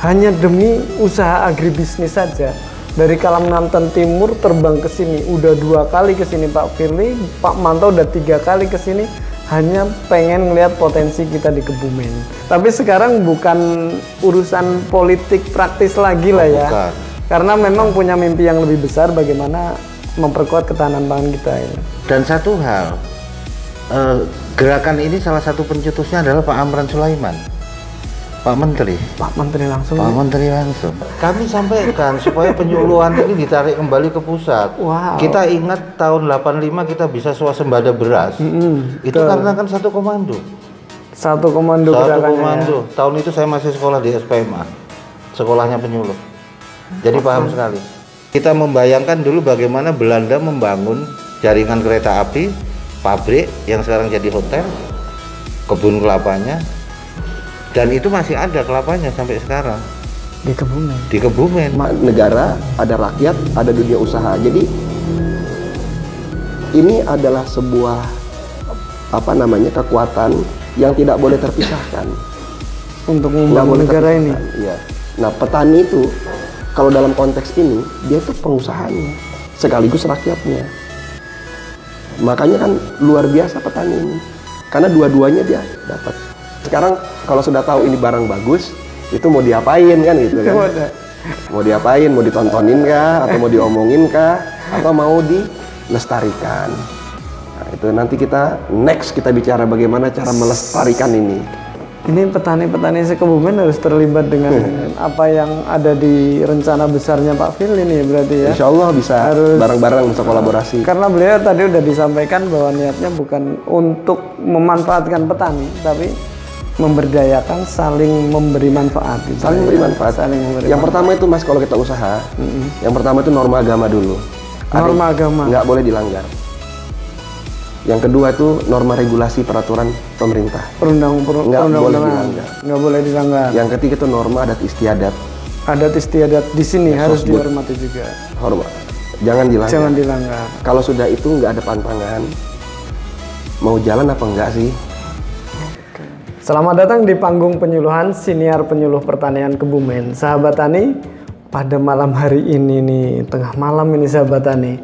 hanya demi usaha agribisnis saja. Dari Kalimantan Timur terbang ke sini, udah 2 kali ke sini Pak Firly, Pak Manto udah 3 kali ke sini, hanya pengen ngelihat potensi kita di Kebumen. Tapi sekarang bukan urusan politik praktis lagi lah ya, bukan. Karena memang punya mimpi yang lebih besar bagaimana memperkuat ketahanan pangan kita ya. Dan satu hal, gerakan ini salah satu pencetusnya adalah Pak Amran Sulaiman, Pak Menteri. Pak Menteri langsung. Pak Menteri langsung. Kami sampaikan supaya penyuluhan ini ditarik kembali ke pusat. Wow. Kita ingat tahun 85 kita bisa swasembada beras. Itu karena kan satu komando. Satu komando gerakannya ya. Tahun itu saya masih sekolah di SPMA, sekolahnya penyuluh. Jadi paham sekali. Kita membayangkan dulu bagaimana Belanda membangun jaringan kereta api, pabrik yang sekarang jadi hotel, kebun kelapanya. Dan itu masih ada kelapanya sampai sekarang di Kebumen. Di Kebumen. Negara, ada rakyat, ada dunia usaha. Jadi ini adalah sebuah kekuatan yang tidak boleh terpisahkan Untuk membangun negara ini. Iya. Nah, petani itu kalau dalam konteks ini dia itu pengusahanya sekaligus rakyatnya. Makanya kan luar biasa petani ini. Karena dua-duanya dia dapat. Sekarang kalau sudah tahu ini barang bagus, itu mau diapain kan gitu kan? Mau diapain? Mau ditontonin kah? Atau mau diomongin kah? Atau mau dilestarikan? Nah, itu nanti kita bicara bagaimana cara melestarikan ini. Ini petani-petani Kebumen harus terlibat dengan apa yang ada di rencana besarnya Pak Firly ini berarti ya. Insya Allah bisa bareng-bareng bisa kolaborasi. Karena beliau tadi udah disampaikan bahwa niatnya bukan untuk memanfaatkan petani, tapi memberdayakan, saling memberi manfaat. Saling memberi manfaat. Yang pertama itu Mas, kalau kita usaha, yang pertama itu norma agama dulu. Norma agama. Nggak boleh dilanggar. Yang kedua itu norma regulasi peraturan pemerintah. Nggak boleh dilanggar. Yang ketiga itu norma adat istiadat. Adat istiadat di sini harus dihormati juga. Hormat. Jangan dilanggar. Kalau sudah itu nggak ada pantangan. Mau jalan apa enggak sih? Selamat datang di panggung penyuluhan Siniar Penyuluh Pertanian Kebumen. Sahabat Tani, pada malam hari ini nih, tengah malam ini sahabat Tani,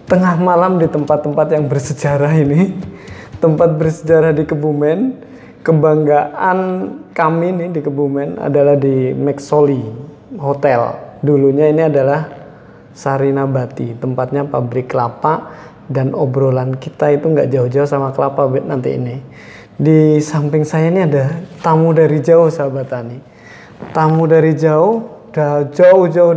tengah malam di tempat-tempat yang bersejarah ini, tempat bersejarah di Kebumen, kebanggaan kami nih di Kebumen adalah di McSolly Hotel. Dulunya ini adalah Sarinabati, tempatnya pabrik kelapa, dan obrolan kita itu nggak jauh-jauh sama kelapa nanti ini. Di samping saya ini ada tamu dari jauh sahabat Tani. Tamu dari jauh, jauh-jauh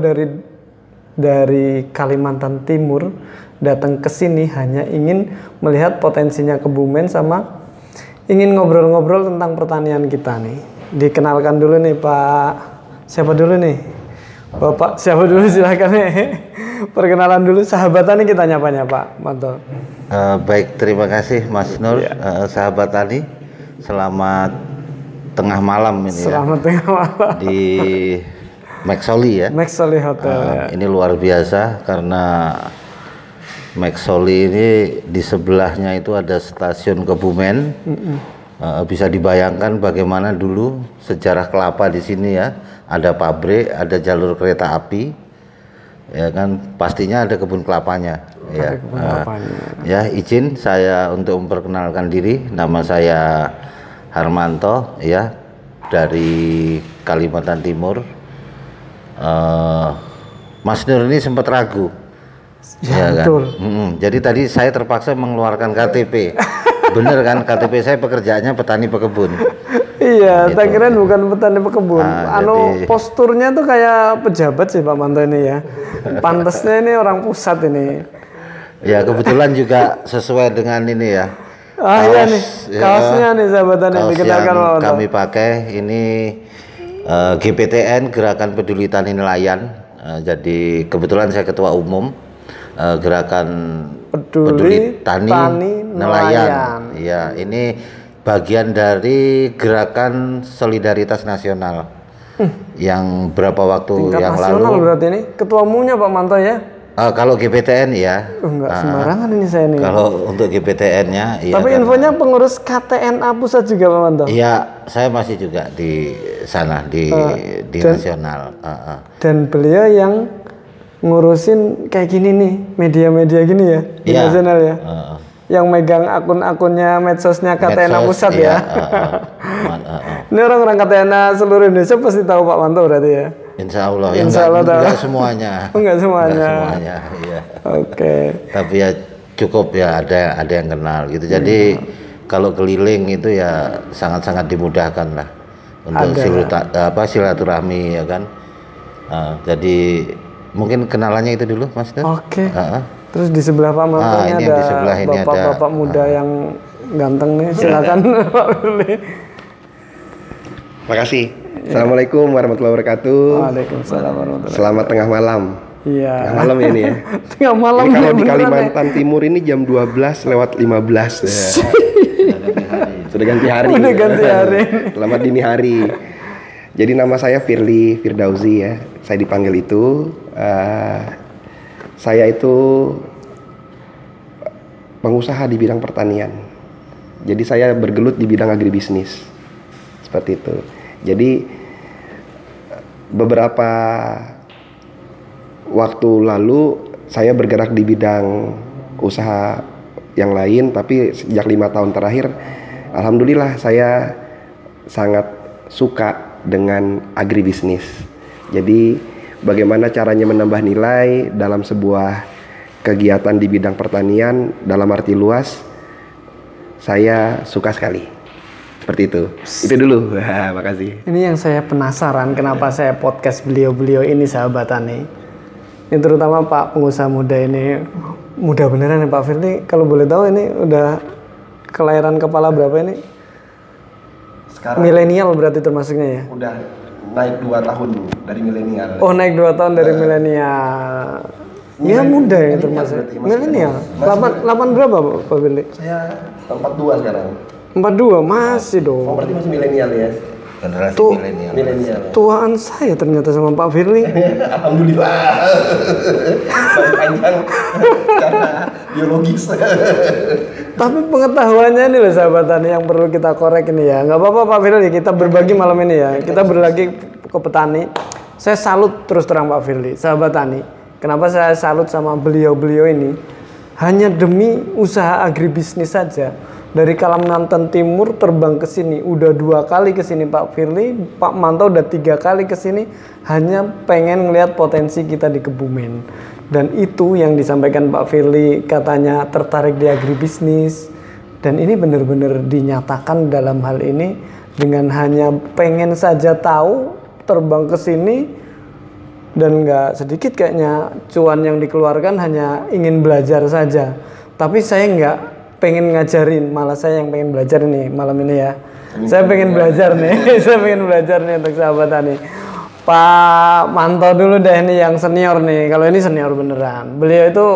dari Kalimantan Timur datang ke sini hanya ingin melihat potensinya Kebumen sama ingin ngobrol-ngobrol tentang pertanian kita nih. Dikenalkan dulu nih Pak. Siapa dulu nih? Bapak siapa dulu silakan nih. Perkenalan dulu sahabat Tani kita nyapanya Pak Manto. Baik, terima kasih Mas Nur. Sahabat Tani, selamat tengah malam ini. Selamat tengah malam di McSolly ya. McSolly Hotel. Ini luar biasa karena McSolly ini di sebelahnya itu ada stasiun Kebumen. Bisa dibayangkan bagaimana dulu sejarah kelapa di sini ya. Ada pabrik, ada jalur kereta api, ya kan, pastinya ada kebun kelapanya. Ya, izin saya untuk memperkenalkan diri. Nama saya Harmanto, ya, dari Kalimantan Timur. Mas Nur ini sempat ragu, ya kan? Betul. Jadi tadi saya terpaksa mengeluarkan KTP. Bener kan, KTP saya pekerjaannya petani pekebun. Iya, tak kira bukan petani pekebun. Jadi Posturnya tuh kayak pejabat sih Pak Manto ini ya. Pantasnya ini orang pusat ini. Ya kebetulan juga sesuai dengan ini ya. Iya nih, kaosnya nih sahabat Tani dikenalkan Pak Manto. Kami pakai ini GPTN, Gerakan Peduli Tani Nelayan. Jadi kebetulan saya ketua umum Gerakan Peduli Tani Nelayan. Ya, ini bagian dari Gerakan Solidaritas Nasional yang berapa waktu tingkat yang nasional lalu. Berarti ini ketua umumnya Pak Manto ya? Kalau GPTN ya. Enggak sembarangan ini saya nih. Kalau untuk GPTN-nya ya. Tapi infonya pengurus KTNA pusat juga Pak Manto? Iya, saya masih juga di sana di nasional. Dan beliau yang ngurusin kayak gini nih, media-media gini ya, di nasional ya. Yang megang akun-akunnya medsosnya KTNA pusat ya. Ini orang-orang KTNA seluruh Indonesia pasti tahu Pak Manto berarti ya. Insya Allah, enggak semuanya. Enggak semuanya. Enggak semuanya, iya. Oke. Tapi ya cukup ya ada yang kenal gitu. Jadi kalau keliling itu ya sangat-sangat dimudahkan lah untuk silaturahmi ya kan. Jadi mungkin kenalannya itu dulu Mas. Oke. Terus di sebelah Pak Mantonya ada bapak-bapak muda yang ganteng nih. Silakan Pak Firly. Makasih. Assalamualaikum warahmatullahi wabarakatuh. Waalaikumsalam warahmatullahi wabarakatuh. Selamat tengah malam. Iya. Tengah malam ya ini ya. Tengah malam. Ini kalau di Kalimantan Timur ini jam 12 lewat 15 ya. Sudah ganti hari. Sudah ganti hari. Selamat dini hari. Jadi nama saya Firly Firdausi ya. Saya dipanggil itu. Saya itu pengusaha di bidang pertanian. Jadi saya bergelut di bidang agribisnis. Seperti itu. Jadi beberapa waktu lalu saya bergerak di bidang usaha yang lain, tapi sejak 5 tahun terakhir alhamdulillah saya sangat suka dengan agribisnis. Jadi bagaimana caranya menambah nilai dalam sebuah kegiatan di bidang pertanian dalam arti luas, saya suka sekali. Seperti itu. Itu dulu. Makasih. Ini yang saya penasaran kenapa saya podcast beliau-beliau ini sahabat Tani. Ini terutama Pak pengusaha muda ini. Muda beneran ya Pak Firly. Kalau boleh tahu ini udah kelahiran kepala berapa ini? Sekarang milenial berarti termasuknya ya? Udah naik 2 tahun dari milenial. Oh, naik 2 tahun dari milenial. Ya muda ya termasuk. Milenial. 8 berapa Pak Firly? Saya 42 sekarang. 42 masih dong. Oh, berarti masih milenial ya? Generasi milenial. Tuaan saya ternyata sama Pak Firly. Alhamdulillah. Masih panjang karena biologis. Tapi pengetahuannya ini loh sahabat Tani yang perlu kita korek ini ya. Nggak apa-apa Pak Firly, kita berbagi malam ini ya. Kita berbagi ke petani. Saya salut terus terang Pak Firly, sahabat Tani. Kenapa saya salut sama beliau-beliau ini? Hanya demi usaha agribisnis saja. Dari Kalimantan Timur terbang ke sini, udah 2 kali ke sini Pak Firly, Pak Manto udah 3 kali ke sini, hanya pengen ngelihat potensi kita di Kebumen. Dan itu yang disampaikan Pak Firly, katanya tertarik di agribisnis. Dan ini benar-benar dinyatakan dalam hal ini dengan hanya pengen saja tahu, terbang ke sini, dan nggak sedikit kayaknya cuan yang dikeluarkan hanya ingin belajar saja. Tapi saya nggak pengen ngajarin, malah saya yang pengen belajar nih malam ini ya. Saya pengen belajar nih, saya pengen belajar nih untuk sahabat Tani. Pak Manto dulu deh nih yang senior nih, kalau ini senior beneran. Beliau itu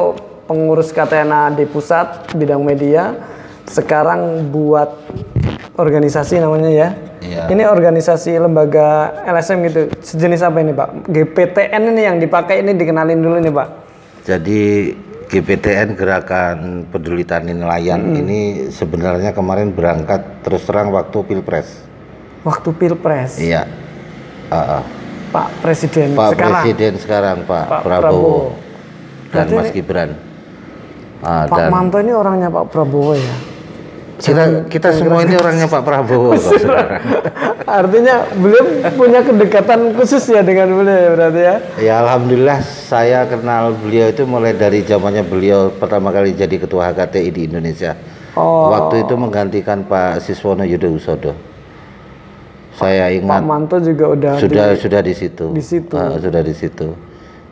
pengurus KTNA di pusat bidang media, sekarang buat organisasi namanya ya. Iya. Ini organisasi lembaga LSM gitu, sejenis apa ini Pak? GPTN ini yang dipakai ini dikenalin dulu nih Pak. Jadi GPTN Gerakan Peduli Tani Nelayan ini sebenarnya kemarin berangkat terus terang waktu Pilpres. Waktu Pilpres. Iya. Pak Presiden Pak sekarang. Presiden sekarang Pak Prabowo dan Mas Gibran. Pak Manto ini orangnya Pak Prabowo ya. Kita semua ini orangnya Pak Prabowo. Artinya beliau punya kedekatan khusus ya dengan beliau berarti ya. Ya alhamdulillah saya kenal beliau itu mulai dari zamannya beliau pertama kali jadi ketua HKTI di Indonesia. Waktu itu menggantikan Pak Siswono Yudhoyono. Saya ingat Pak Manto juga udah sudah di situ. Sudah di situ.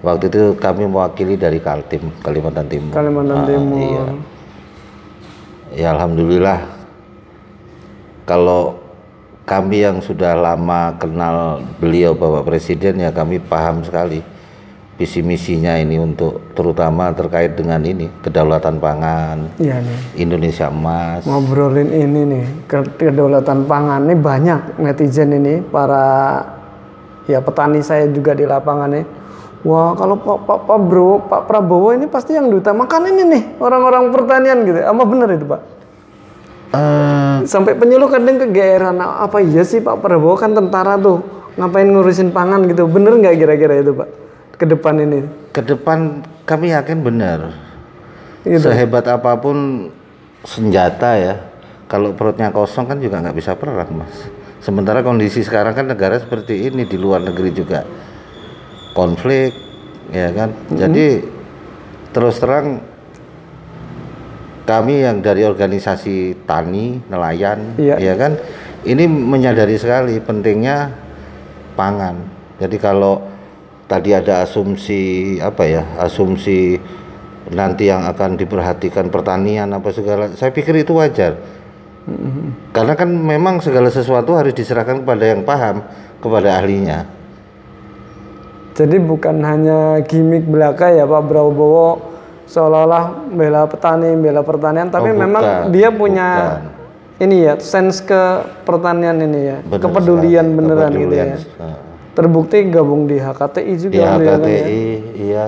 Waktu itu kami mewakili dari Kaltim, Kalimantan Timur. Kalimantan Timur. Iya. Ya alhamdulillah. Kalau kami yang sudah lama kenal beliau Bapak Presiden ya kami paham sekali visi misinya ini untuk terutama terkait dengan ini kedaulatan pangan. Iya nih. Indonesia Emas. Ngobrolin ini nih kedaulatan pangan ini banyak netizen ini para ya petani saya juga di lapangan nih Wah, kalau Pak Prabowo ini pasti yang diutamakan ini nih orang-orang pertanian gitu. Apa benar itu, Pak? Sampai penyuluh kadang kegeeran, apa iya sih Pak Prabowo kan tentara tuh, ngapain ngurusin pangan gitu? Bener nggak kira-kira itu, Pak? Ke depan ini? Ke depan kami yakin benar. Gitu. Sehebat apapun senjata ya, kalau perutnya kosong kan juga nggak bisa perang, Mas. Sementara kondisi sekarang kan negara seperti ini, di luar negeri juga konflik, ya kan. Jadi terus terang kami yang dari organisasi tani, nelayan, ya kan, ini menyadari sekali pentingnya pangan. Jadi kalau tadi ada asumsi apa ya, asumsi nanti yang akan diperhatikan pertanian apa segala, saya pikir itu wajar. Karena kan memang segala sesuatu harus diserahkan kepada yang paham, kepada ahlinya. Jadi bukan hanya gimmick belaka ya Pak Prabowo, seolah-olah bela petani, bela pertanian, tapi memang dia punya ini ya, sense ke pertanian ini ya, bener, kepedulian beneran gitu ya. Terbukti gabung di HKTI juga. Di HKTI, iya.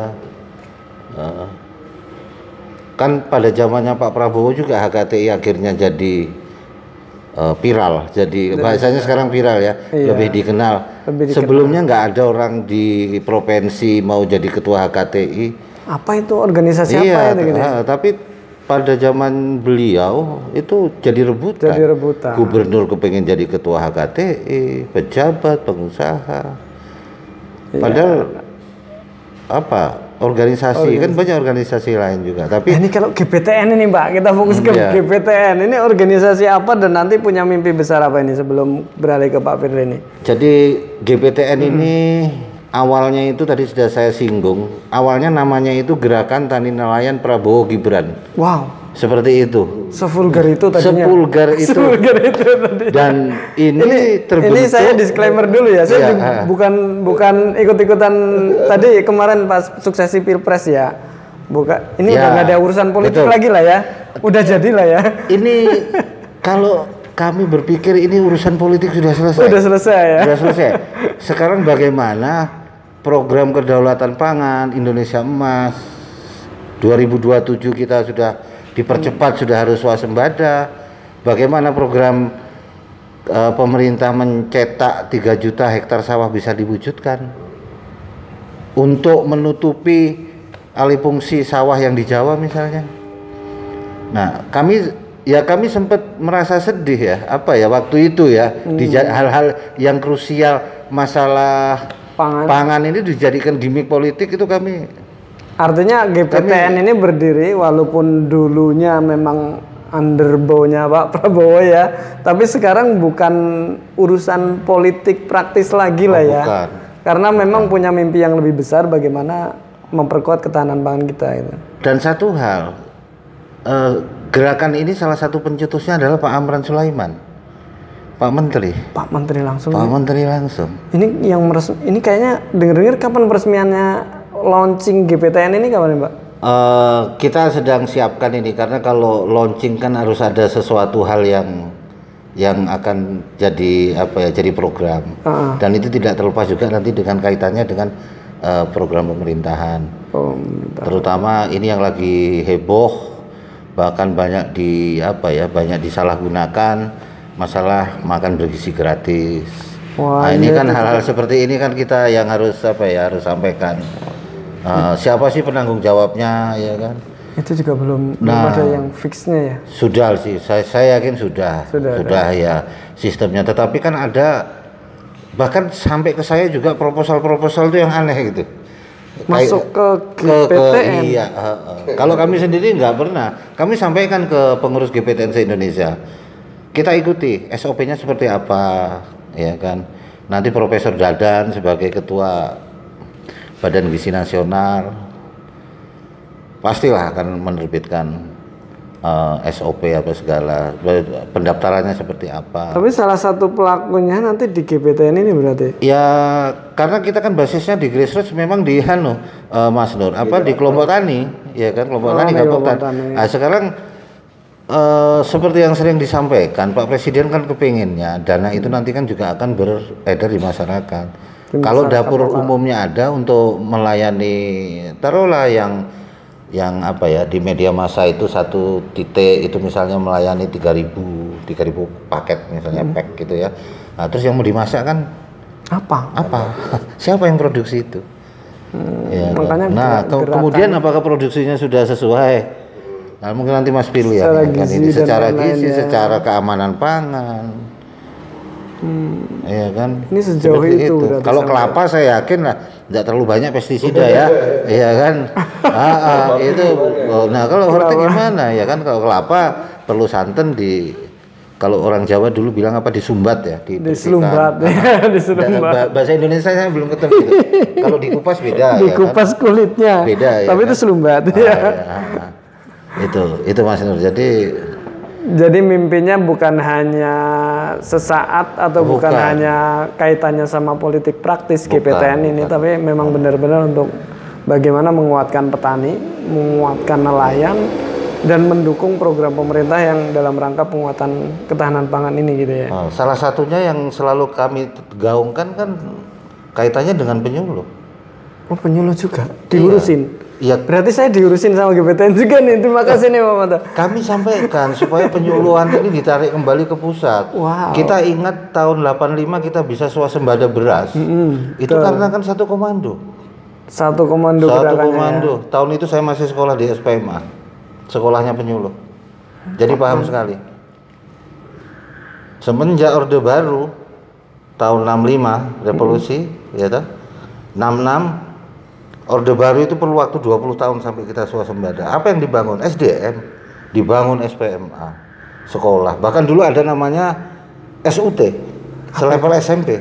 Kan pada zamannya Pak Prabowo juga HKTI akhirnya jadi viral, jadi bahasanya sekarang viral ya, lebih dikenal. Sebelumnya nggak ada orang di provinsi mau jadi ketua HKTI. Apa itu organisasi apa itu? Gitu? Tapi pada zaman beliau itu jadi rebutan. Gubernur kepengen jadi ketua HKTI, pejabat, pengusaha. Padahal apa? Organisasi kan banyak organisasi lain juga, tapi ini kalau GPTN ini Mbak, kita fokus ke GPTN ini organisasi apa dan nanti punya mimpi besar apa ini sebelum beralih ke Pak Firly ini? Jadi GPTN ini awalnya itu tadi sudah saya singgung, awalnya namanya itu Gerakan Tani Nelayan Prabowo Gibran. Wow. Seperti itu. Sevulgar itu tadinya. Sevulgar itu. Tadi. Dan ini terbentuk. Ini saya disclaimer dulu ya. Saya bukan ikut-ikutan tadi kemarin pas suksesi Pilpres ya. Bukan. Ini udah nggak ada urusan politik lagi lah ya. Udah jadilah ya. Ini kalau kami berpikir ini urusan politik sudah selesai. Sudah selesai ya. Sudah selesai. Sekarang bagaimana program kedaulatan pangan Indonesia Emas 2027 kita sudah dipercepat, sudah harus swasembada. Bagaimana program pemerintah mencetak 3 juta hektar sawah bisa diwujudkan untuk menutupi alih fungsi sawah yang di Jawa misalnya. Nah, kami sempat merasa sedih ya, apa ya waktu itu ya, di hal-hal yang krusial masalah pangan ini dijadikan gimmick politik, itu kami. Artinya GPTN ini berdiri walaupun dulunya memang underbow-nya Pak Prabowo ya, tapi sekarang bukan urusan politik praktis lagi lah ya. Bukan. Karena memang punya mimpi yang lebih besar bagaimana memperkuat ketahanan pangan kita itu. Dan satu hal, gerakan ini salah satu pencetusnya adalah Pak Amran Sulaiman. Pak Menteri. Pak Menteri langsung. Pak Menteri langsung. Ini yang ini kayaknya dengar-dengar kapan peresmiannya launching GPTN ini kapan Pak? Kita sedang siapkan ini karena kalau launching kan harus ada sesuatu hal yang akan jadi apa ya, jadi program. Dan itu tidak terlepas juga nanti dengan kaitannya dengan program pemerintahan. Terutama ini yang lagi heboh, bahkan banyak banyak disalahgunakan masalah makan bergizi gratis. Wah, nah, ini kan hal-hal seperti ini kan kita yang harus harus sampaikan. Siapa sih penanggung jawabnya, ya kan? Itu juga belum ada yang fixnya ya? Sudah sih, saya yakin sudah ya sistemnya. Tetapi kan ada, bahkan sampai ke saya juga proposal-proposal itu yang aneh gitu. Masuk ke GPTN? Iya. Kalau kami sendiri nggak pernah. Kami sampaikan ke pengurus GPTN se-Indonesia. Kita ikuti SOP-nya seperti apa, ya kan? Nanti Profesor Dadan sebagai ketua Badan Gizi Nasional pastilah akan menerbitkan SOP apa segala, pendaftarannya seperti apa. Tapi salah satu pelakunya nanti di GPTN ini berarti? Ya karena kita kan basisnya di grassroots, memang di Mas Nur, di kelompok tani, ya kan, kelompok tani. Nah, sekarang seperti yang sering disampaikan Pak Presiden kan kepinginnya dana itu nanti kan juga akan beredar di masyarakat. Kalau dapur umumnya ada untuk melayani, taruhlah yang apa ya, di media massa itu satu titik itu misalnya melayani 3.000 paket misalnya pack gitu ya. Nah, terus yang mau dimasak kan apa? Siapa yang produksi itu? Ya, makanya nah, kemudian apakah produksinya sudah sesuai? Nah, mungkin nanti Mas pilih ya, kan ini secara gizi, secara keamanan pangan. Iya kan? Ini sejauh itu. Kalau kelapa saya yakin lah tidak terlalu banyak pestisida ya, iya kan? Itu. Nah, kalau horti gimana? Ya kan, kalau kelapa perlu santan kalau orang Jawa dulu bilang apa, disumbat ya, diselumbat. Bahasa Indonesia saya belum ketemu gitu. Kalau dikupas beda. Dikupas ya kan? Kulitnya. Beda ya. Tapi kan? Itu selumbat. Itu Mas Nur. Jadi mimpinya bukan hanya sesaat atau bukan hanya kaitannya sama politik praktis GPTN ini, tapi memang benar-benar untuk bagaimana menguatkan petani, menguatkan nelayan, dan mendukung program pemerintah yang dalam rangka penguatan ketahanan pangan ini gitu ya. Salah satunya yang selalu kami gaungkan kan kaitannya dengan penyuluh. Oh, penyuluh juga diurusin. Iya. Berarti saya diurusin sama GPTN juga nih. Terima kasih nih Pak Manto. Kami sampaikan supaya penyuluhan ini ditarik kembali ke pusat. Wow. Kita ingat tahun 85 kita bisa swasembada beras. Itu karena kan satu komando. Satu komando. Tahun itu saya masih sekolah di SPMA. Sekolahnya penyuluh. Jadi paham sekali. Semenjak Orde Baru tahun 65 revolusi, ya toh? 66 Orde Baru itu perlu waktu 20 tahun sampai kita swasembada. Apa yang dibangun? SDM, dibangun SPMA, sekolah. Bahkan dulu ada namanya SUT, selevel SMP,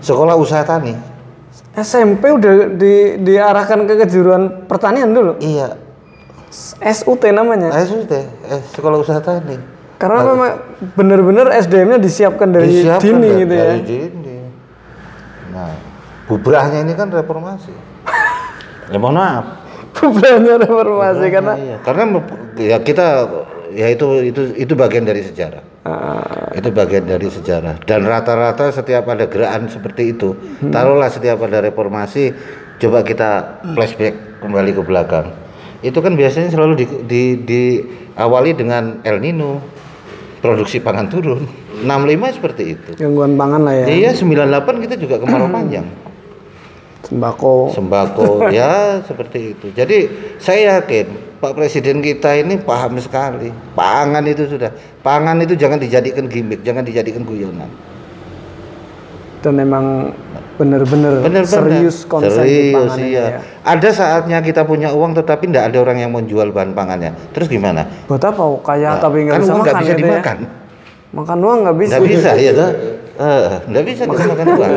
Sekolah Usaha Tani. SMP udah diarahkan ke kejuruan pertanian dulu? Iya. SUT namanya? SUT, Sekolah Usaha Tani. Karena memang benar-benar SDM-nya disiapkan dari dini gitu ya? Dari dini. Nah, bubrahnya ini kan reformasi. Ya mohon maaf. Bubrahnya reformasi karena ya kita ya itu bagian dari sejarah. Itu bagian dari sejarah. Dan rata-rata setiap ada gerakan seperti itu, taruhlah setiap ada reformasi, coba kita flashback kembali ke belakang. Itu kan biasanya selalu diawali dengan El Nino, produksi pangan turun. 65 seperti itu. Gangguan pangan lah ya. Iya, 98 kita juga kemarau panjang. Sembako ya seperti itu. Jadi saya yakin Pak Presiden kita ini paham sekali. Pangan itu jangan dijadikan gimmick, jangan dijadikan guyonan. Dan memang benar-benar serius konsep pangan ini ya. Ada saatnya kita punya uang tetapi tidak ada orang yang mau jual bahan pangannya. Terus gimana? Buat apa? Kaya tapi nggak bisa makan. Nggak bisa dimakan. Ya? Makan uang nggak bisa. Nggak bisa ya toh? Nggak bisa makan uang.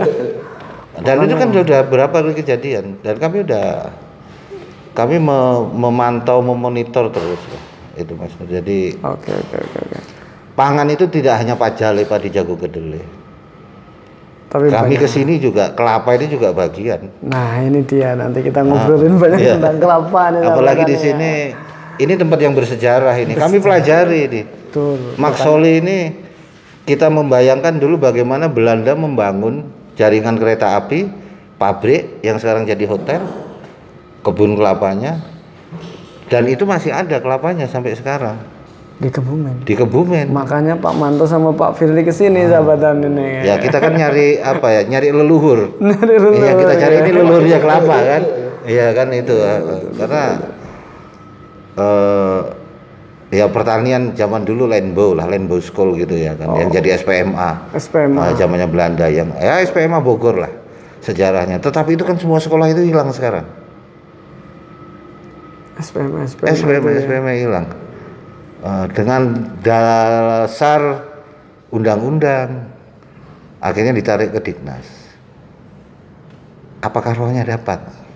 Dan itu kan sudah berapa kali kejadian, dan kami memantau, memonitor terus itu Mas. Jadi Oke. pangan itu tidak hanya Pak Jale, Pak di Jago Kedele. Tapi kami kesini juga, kelapa ini juga bagian. Nah ini dia, nanti kita ngobrolin banyak tentang kelapa nih. Apalagi di sini, ini tempat yang bersejarah ini. Kami pelajari ini. Maksoli ini kita membayangkan dulu bagaimana Belanda membangun jaringan kereta api, pabrik yang sekarang jadi hotel, kebun kelapanya, dan itu masih ada kelapanya sampai sekarang. Di Kebumen. Makanya Pak Manto sama Pak Firly kesini sahabatan ini. Ya kita kan nyari nyari leluhur. Iya kita cari ini leluhurnya kelapa kan. Iya kan itu karena ya pertanian zaman dulu Landbouw School gitu ya kan, yang jadi SPMA zamannya Belanda yang SPMA Bogor lah sejarahnya. Tetapi itu kan semua sekolah itu hilang sekarang. SPMA hilang dengan dasar undang-undang, akhirnya ditarik ke Dignas. Apakah rohnya dapat?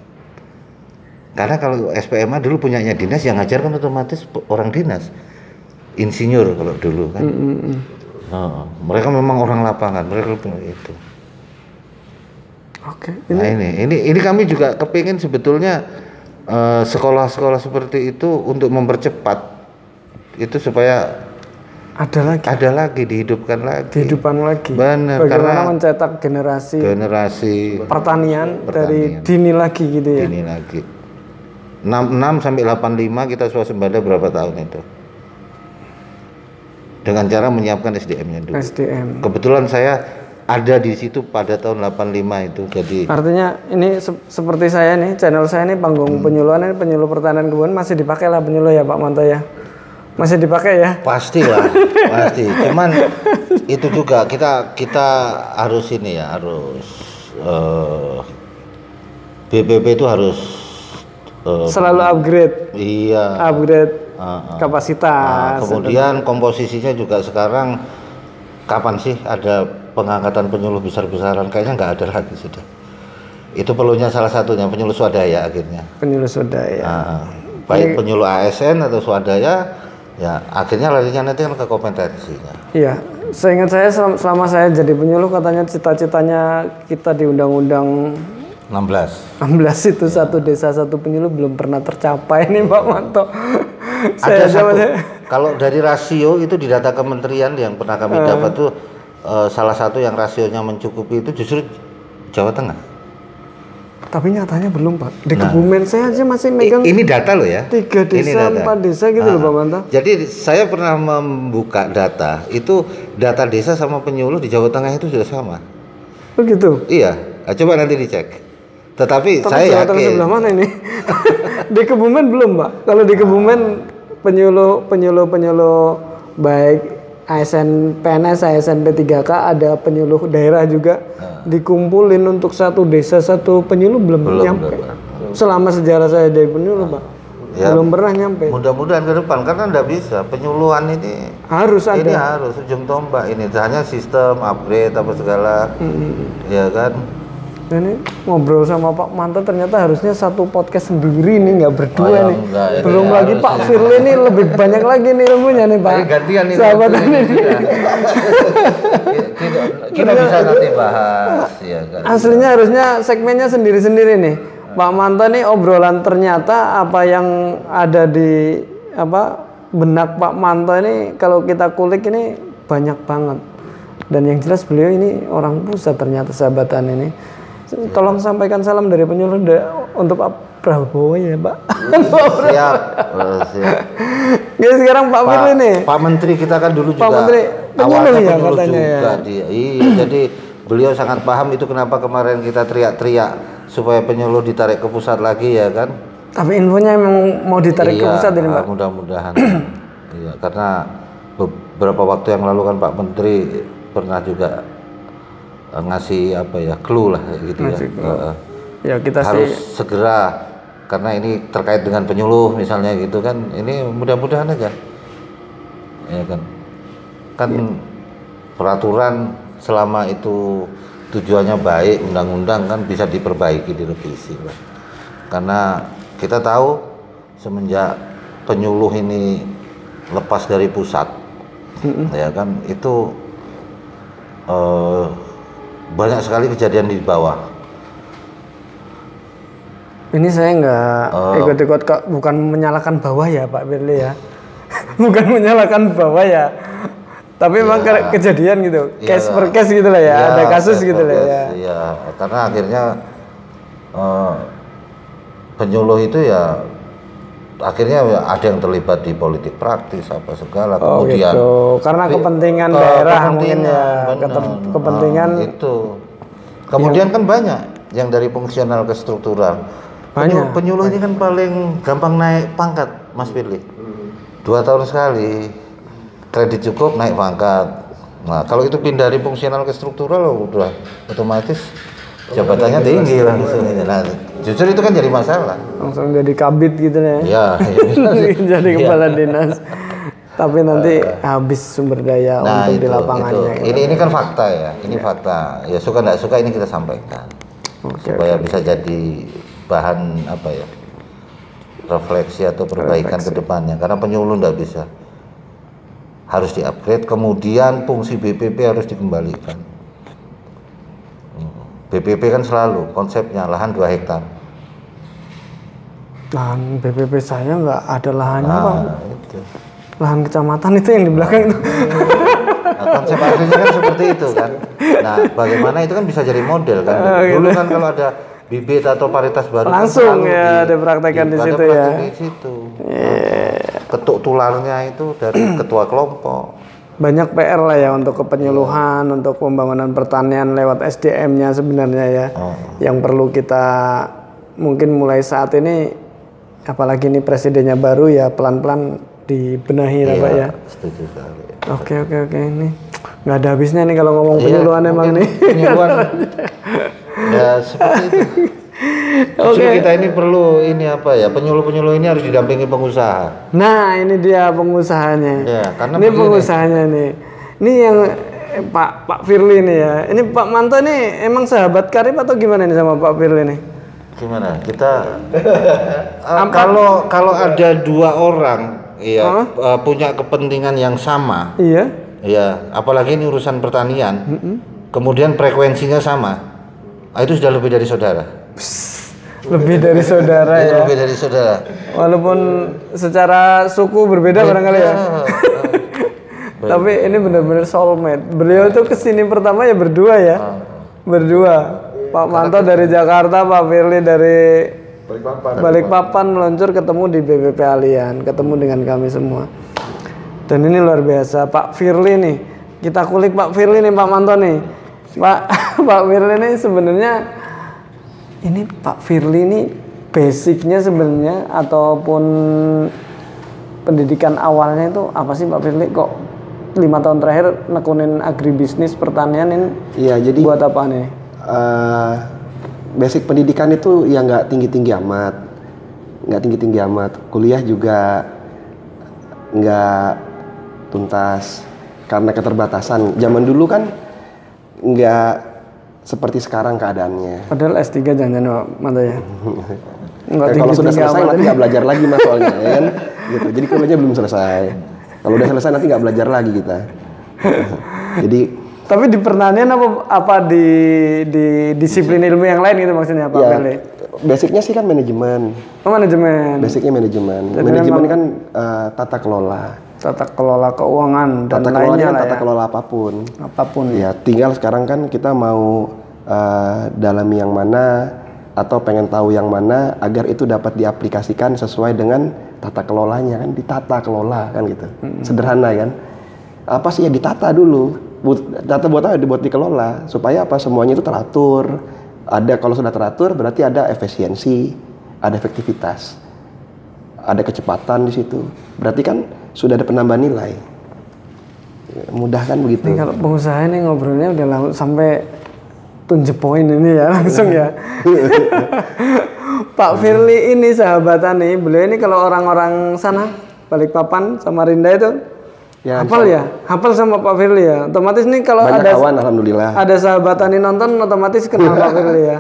Karena kalau SPMA dulu punyanya dinas, yang ngajar kan otomatis orang dinas, insinyur kalau dulu kan. Mereka memang orang lapangan, mereka itu. Oke. Nah ini kami juga kepingin sebetulnya sekolah-sekolah seperti itu untuk mempercepat itu supaya ada lagi dihidupkan lagi. Benar, Bagaimana karena mencetak generasi pertanian dari dini lagi gitu ya. Dini lagi. 66 sampai 85 kita swasembada berapa tahun itu? Dengan cara menyiapkan SDM-nya dulu. Kebetulan saya ada di situ pada tahun 85 itu. Jadi artinya ini seperti saya nih, channel saya nih panggung penyuluhan ini, penyuluh pertanian kebumen masih dipakai lah penyuluh ya Pak Manto ya. Masih dipakai ya? Pastilah, pasti. Cuman itu juga kita harus ini ya, harus BPP itu harus selalu upgrade. Iya. Upgrade kapasitas. Kemudian komposisinya juga sekarang kapan sih ada pengangkatan penyuluh besar-besaran? Kayaknya nggak ada lagi sudah. Itu perlunya salah satunya penyuluh swadaya akhirnya. Penyuluh swadaya. Baik penyuluh ASN atau swadaya, ya akhirnya larinya nanti kan ke kompetensinya. Iya, seingat saya selama saya jadi penyuluh katanya cita-citanya kita di Undang-Undang 16 itu satu desa satu penyuluh belum pernah tercapai nih Pak Manto. Ada kalau dari rasio itu di data kementerian yang pernah kami dapat tuh salah satu yang rasionya mencukupi itu justru Jawa Tengah. Tapi nyatanya belum Pak. Di Kebumen saya aja masih megang. Ini data loh ya. 3 desa, 4 desa gitu loh Pak Manto. Jadi saya pernah membuka data itu data desa sama penyuluh di Jawa Tengah itu sudah sama. Oh gitu. Iya. Coba nanti dicek. Tetapi saya Jawa Tengah sebelah mana ini? Di Kebumen belum Pak. Kalau di Kebumen penyuluh baik ASN PNS, ASN P3K ada penyuluh daerah juga dikumpulin untuk satu desa satu penyuluh belum nyampe. Selama sejarah saya jadi penyuluh Pak, belum pernah nyampe. Mudah-mudahan ke depan karena nggak bisa penyuluhan ini harus ada. Ini harus ujung tombak ini hanya sistem upgrade apa segala, ya kan. Ini ngobrol sama Pak Manto ternyata harusnya satu podcast sendiri nih, nggak berdua nih. Belum lagi Pak Firly ini lebih banyak lagi nih ilmunya nih Pak. Gantian nih sahabat ini. Kita bisa nanti bahas ya kan. Aslinya harusnya segmennya sendiri-sendiri nih. Pak Manto nih obrolan ternyata apa yang ada di benak Pak Manto ini kalau kita kulik ini banyak banget. Dan yang jelas beliau ini orang pusat ternyata sahabatan ini. Tolong sampaikan salam dari penyuluh untuk Pak Prabowo ya Pak. Siap. Ya sekarang Pak Firly nih. Pak Menteri kita kan dulu Pak juga Menteri penyuluh ya katanya juga ya. Dia. Iya, jadi beliau sangat paham itu kenapa kemarin kita teriak-teriak supaya penyuluh ditarik ke pusat lagi ya kan. Tapi infonya emang mau ditarik ke pusat ini Pak. Mudah-mudahan. Iya, karena beberapa waktu yang lalu kan Pak Menteri pernah juga ngasih clue lah gitu ya. Ya kita harus segera karena ini terkait dengan penyuluh misalnya gitu kan. Ini mudah-mudahan aja. Ya kan. Peraturan selama itu tujuannya baik, undang-undang kan bisa diperbaiki, direvisi lah. Karena kita tahu semenjak penyuluh ini lepas dari pusat, ya kan itu banyak sekali kejadian di bawah. Ini saya nggak ikut-ikut bukan menyalahkan bawah ya Pak Firly ya. Bukan menyalahkan bawah ya. Tapi memang kejadian gitu, case per case gitu lah ya, ada kasus gitu lah ya. Iya, karena akhirnya penyuluh itu ya akhirnya ada yang terlibat di politik praktis apa segala, kemudian gitu. Karena kepentingan daerah mungkin ya, kepentingan itu. Kemudian kan banyak yang dari fungsional ke struktural. Penyuluh ini kan paling gampang naik pangkat, Mas Firly. 2 tahun sekali, kredit cukup naik pangkat. Nah kalau itu pindah dari fungsional ke struktural udah otomatis jabatannya tinggi langsung. Nah, jujur itu kan jadi masalah. Langsung jadi kabit gitu ya. Iya. Jadi kepala dinas. Tapi nanti habis sumber daya untuk di lapangannya. Gitu. Ini kan fakta ya. Ini fakta. Ya suka nggak suka ini kita sampaikan. Supaya bisa jadi bahan refleksi atau perbaikan ke depannya. Karena penyuluh nggak bisa. Harus di-upgrade. Kemudian fungsi BPP harus dikembalikan. BPP kan selalu konsepnya lahan 2 hektar. Lahan BPP saya nggak ada lahannya Pak. Itu. lahan kecamatan itu yang di belakang itu. Nah, konsep aslinya kan seperti itu kan. Nah, bagaimana itu kan bisa jadi model kan. Dulu kan kalau ada bibit atau varietas baru langsung kan ya dipraktekkan di situ ya. Di situ. Ketuk tularnya itu dari ketua kelompok. Banyak PR lah ya untuk kepenyuluhan, untuk pembangunan pertanian lewat SDM-nya sebenarnya ya. Yang perlu kita mungkin mulai saat ini, apalagi ini presidennya baru ya, pelan-pelan dibenahi lah Pak ya. Setuju sekali. Oke, ini nggak ada habisnya nih kalau ngomong penyuluhan emang nih. Penyuluhan. Ya seperti itu. Justru kita ini perlu ini apa ya, penyuluh-penyuluh ini harus didampingi pengusaha. Nah ini dia pengusahanya. Ya, karena ini pengusahanya nih. Ini yang Pak Firly nih ya. Ini Pak Manto nih emang sahabat karib atau gimana nih sama Pak Firly nih? Gimana? Kita kalau ada dua orang ya punya kepentingan yang sama. Iya. Ya, apalagi ini urusan pertanian. Kemudian frekuensinya sama. Itu sudah lebih dari saudara. Lebih dari saudara ya. Lebih dari saudara. Walaupun secara suku berbeda barangkali ya. Tapi ini benar-benar soulmate. Beliau tuh kesini pertama ya berdua ya. Berdua. Pak Manto dari Jakarta, Pak Firly dari Balikpapan meluncur ketemu di BPP Alian, ketemu dengan kami semua. Dan ini luar biasa, Pak Firly nih. Kita kulik Pak Firly nih, Pak Manto nih. Pak Firly nih sebenarnya ini Pak Firly ini basicnya sebenarnya ataupun pendidikan awalnya itu apa sih Pak Firly? Kok 5 tahun terakhir nekunin agribisnis pertanian ini? Iya, jadi buat apa nih? Basic pendidikan itu ya nggak tinggi-tinggi amat, kuliah juga nggak tuntas karena keterbatasan. Zaman dulu kan nggak seperti sekarang keadaannya. Padahal S3 jangan-jangan Pak Manto ya. Kalau sudah selesai nanti nggak belajar lagi mas soalnya ya kan? Gitu. Jadi kuliahnya belum selesai. Kalau udah selesai nanti nggak belajar lagi kita. Jadi tapi di pertanian apa di disiplin ilmu yang lain gitu maksudnya Pak Firly? Basicnya sih kan manajemen. Oh manajemen. Basicnya manajemen. Jadi manajemen kan tata kelola. Tata kelola keuangan dan tata lainnya lah tata ya. kelola apapun. Apapun. Ya tinggal sekarang kan kita mau dalami yang mana atau pengen tahu yang mana agar itu dapat diaplikasikan sesuai dengan tata kelolanya kan, ditata kelola kan gitu. Sederhana kan. Apa sih ya ditata dulu. Data buat apa? Dibuat dikelola supaya apa semuanya itu teratur. Ada kalau sudah teratur berarti ada efisiensi, ada efektivitas, ada kecepatan di situ. Berarti kan sudah ada penambahan nilai. Mudah kan begitu? Ini kalau pengusaha ini ngobrolnya udah sampai to the point ini ya langsung ya. Pak Firly ini sahabatan nih, beliau ini kalau orang-orang sana Balikpapan, Samarinda itu ya, hafal sama Pak Firly ya. Otomatis nih kalau banyak ada kawan, alhamdulillah. Ada sahabatan ini nonton otomatis kenal Pak Firly ya.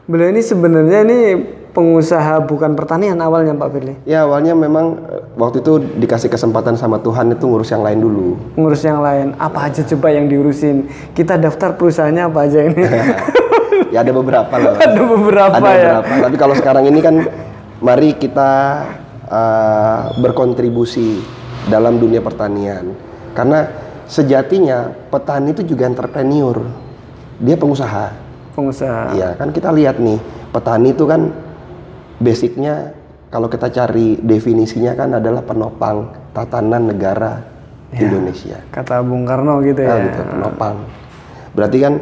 Beliau ini sebenarnya ini pengusaha bukan pertanian awalnya Pak Firly. Ya awalnya memang waktu itu dikasih kesempatan sama Tuhan itu ngurus yang lain dulu. Ngurus yang lain. Apa aja coba yang diurusin? Kita daftar perusahaannya apa aja ini? Ya ada beberapa lah. Ada beberapa ya. Tapi kalau sekarang ini kan mari kita berkontribusi dalam dunia pertanian. Karena sejatinya petani itu juga entrepreneur. Dia pengusaha. Pengusaha. Iya, kan kita lihat nih, petani itu kan basicnya kalau kita cari definisinya kan adalah penopang tatanan negara Indonesia. Kata Bung Karno gitu ya. Gitu, penopang. Berarti kan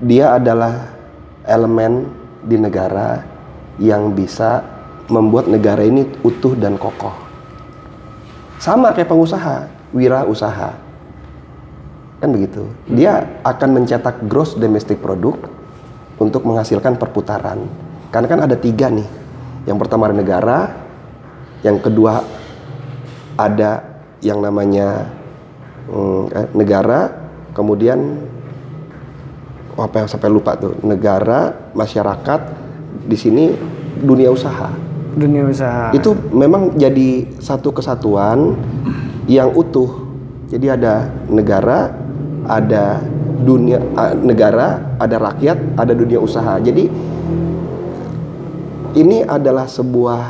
dia adalah elemen di negara yang bisa membuat negara ini utuh dan kokoh. Sama kayak pengusaha, wirausaha. Kan begitu. Dia akan mencetak gross domestic product untuk menghasilkan perputaran. Karena kan ada 3 nih. Yang pertama ada negara, yang kedua ada yang namanya negara, kemudian apa yang sampai lupa tuh, negara, masyarakat, di sini dunia usaha. Dunia usaha. Itu memang jadi satu kesatuan yang utuh. Jadi ada negara, ada dunia negara, ada rakyat, ada dunia usaha. Jadi ini adalah sebuah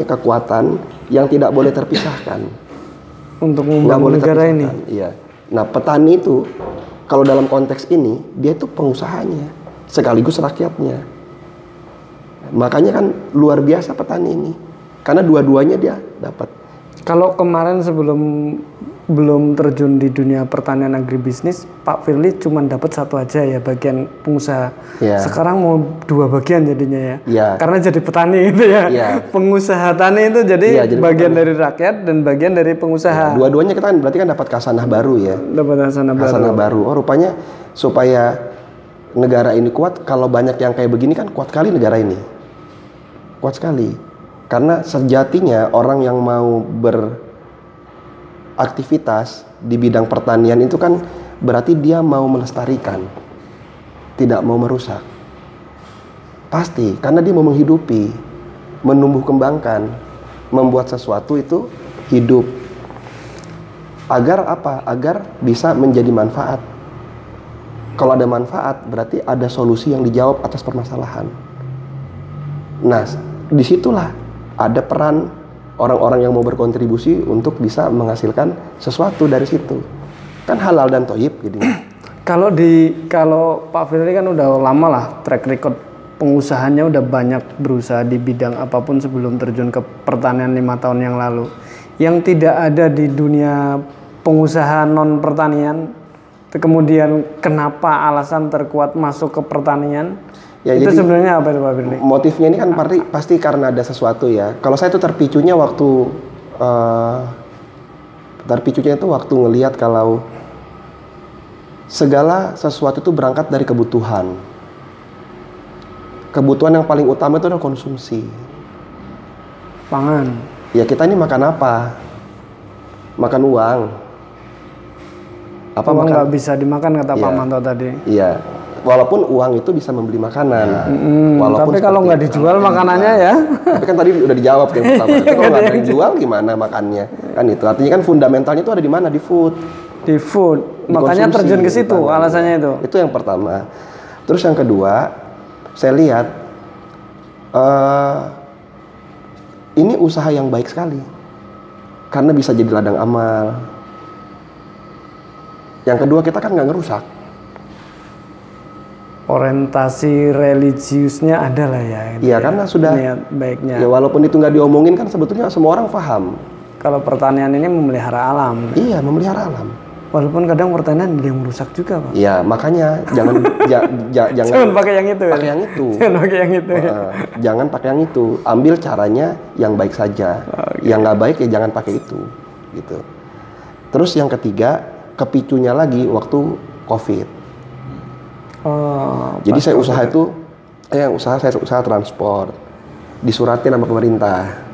kekuatan yang tidak boleh terpisahkan. Untuk Nggak membangun boleh negara ini. terpisahkan. Iya. Nah, petani itu kalau dalam konteks ini dia itu pengusahanya sekaligus rakyatnya. Makanya kan luar biasa petani ini. Karena dua-duanya dia dapat. Kalau kemarin sebelum belum terjun di dunia pertanian agribisnis, Pak Firly cuma dapat satu aja ya, bagian pengusaha. Ya. Sekarang mau 2 bagian jadinya ya. Ya. Karena jadi petani itu ya. Ya. Pengusaha tani itu jadi, Ya, jadi bagian petani. dari rakyat dan bagian dari pengusaha. Dua-duanya kita kan berarti kan dapat khasanah baru ya. Dapat hasanah baru. Hasanah baru. Oh, rupanya supaya negara ini kuat, kalau banyak yang kayak begini kan kuat sekali negara ini. Kuat sekali. Karena sejatinya orang yang mau beraktivitas di bidang pertanian itu kan berarti dia mau melestarikan, tidak mau merusak. Pasti, karena dia mau menghidupi, menumbuh kembangkan, membuat sesuatu itu hidup. Agar apa? Agar bisa menjadi manfaat. Kalau ada manfaat, berarti ada solusi yang dijawab atas permasalahan. Nah, disitulah ada peran orang-orang yang mau berkontribusi untuk bisa menghasilkan sesuatu dari situ. Kan halal dan thayyib jadinya. Kalau Pak Firly kan udah lama lah track record pengusahanya, udah banyak berusaha di bidang apapun sebelum terjun ke pertanian 5 tahun yang lalu. Yang tidak ada di dunia pengusaha non pertanian, kemudian kenapa alasan terkuat masuk ke pertanian? Ya, itu jadi sebenarnya apa itu Pak Firly? motifnya ini kan pasti karena ada sesuatu ya. Kalau saya tuh terpicunya waktu ngelihat kalau segala sesuatu itu berangkat dari kebutuhan. Kebutuhan yang paling utama itu adalah konsumsi. Pangan. Ya, kita ini makan apa? Makan uang. Apa Uang makan? nggak bisa dimakan kata Pak Iya. Manto tadi. Iya. Walaupun uang itu bisa membeli makanan. Walaupun Tapi kalau nggak dijual makanannya ya. Tapi kan tadi udah dijawab yang pertama. Tapi kalau nggak ada yang jual gimana makannya? Kan itu. Artinya kan fundamentalnya itu ada di mana? Di food. Di food. Di Makanya konsumsi, terjun ke situ utamanya. alasannya itu. Itu yang pertama. Terus yang kedua, saya lihat ini usaha yang baik sekali. Karena bisa jadi ladang amal. Yang kedua, kita kan nggak ngerusak. Orientasi religiusnya ada lah ya. gitu Iya, ya. karena sudah Niat baiknya. Ya walaupun itu nggak diomongin kan sebetulnya semua orang paham. Kalau pertanian ini memelihara alam. Iya, memelihara alam. Walaupun kadang pertanian ada yang merusak juga Pak. Iya, makanya jangan jangan Jangan pakai yang itu. pakai yang itu. Jangan pakai yang itu. ya. Jangan pakai yang itu. Ambil caranya yang baik saja. Yang nggak baik ya jangan pakai itu. Gitu. Terus yang ketiga, kepicunya lagi waktu COVID. Oh, Jadi saya usaha itu, saya usaha transport, disuratin sama pemerintah,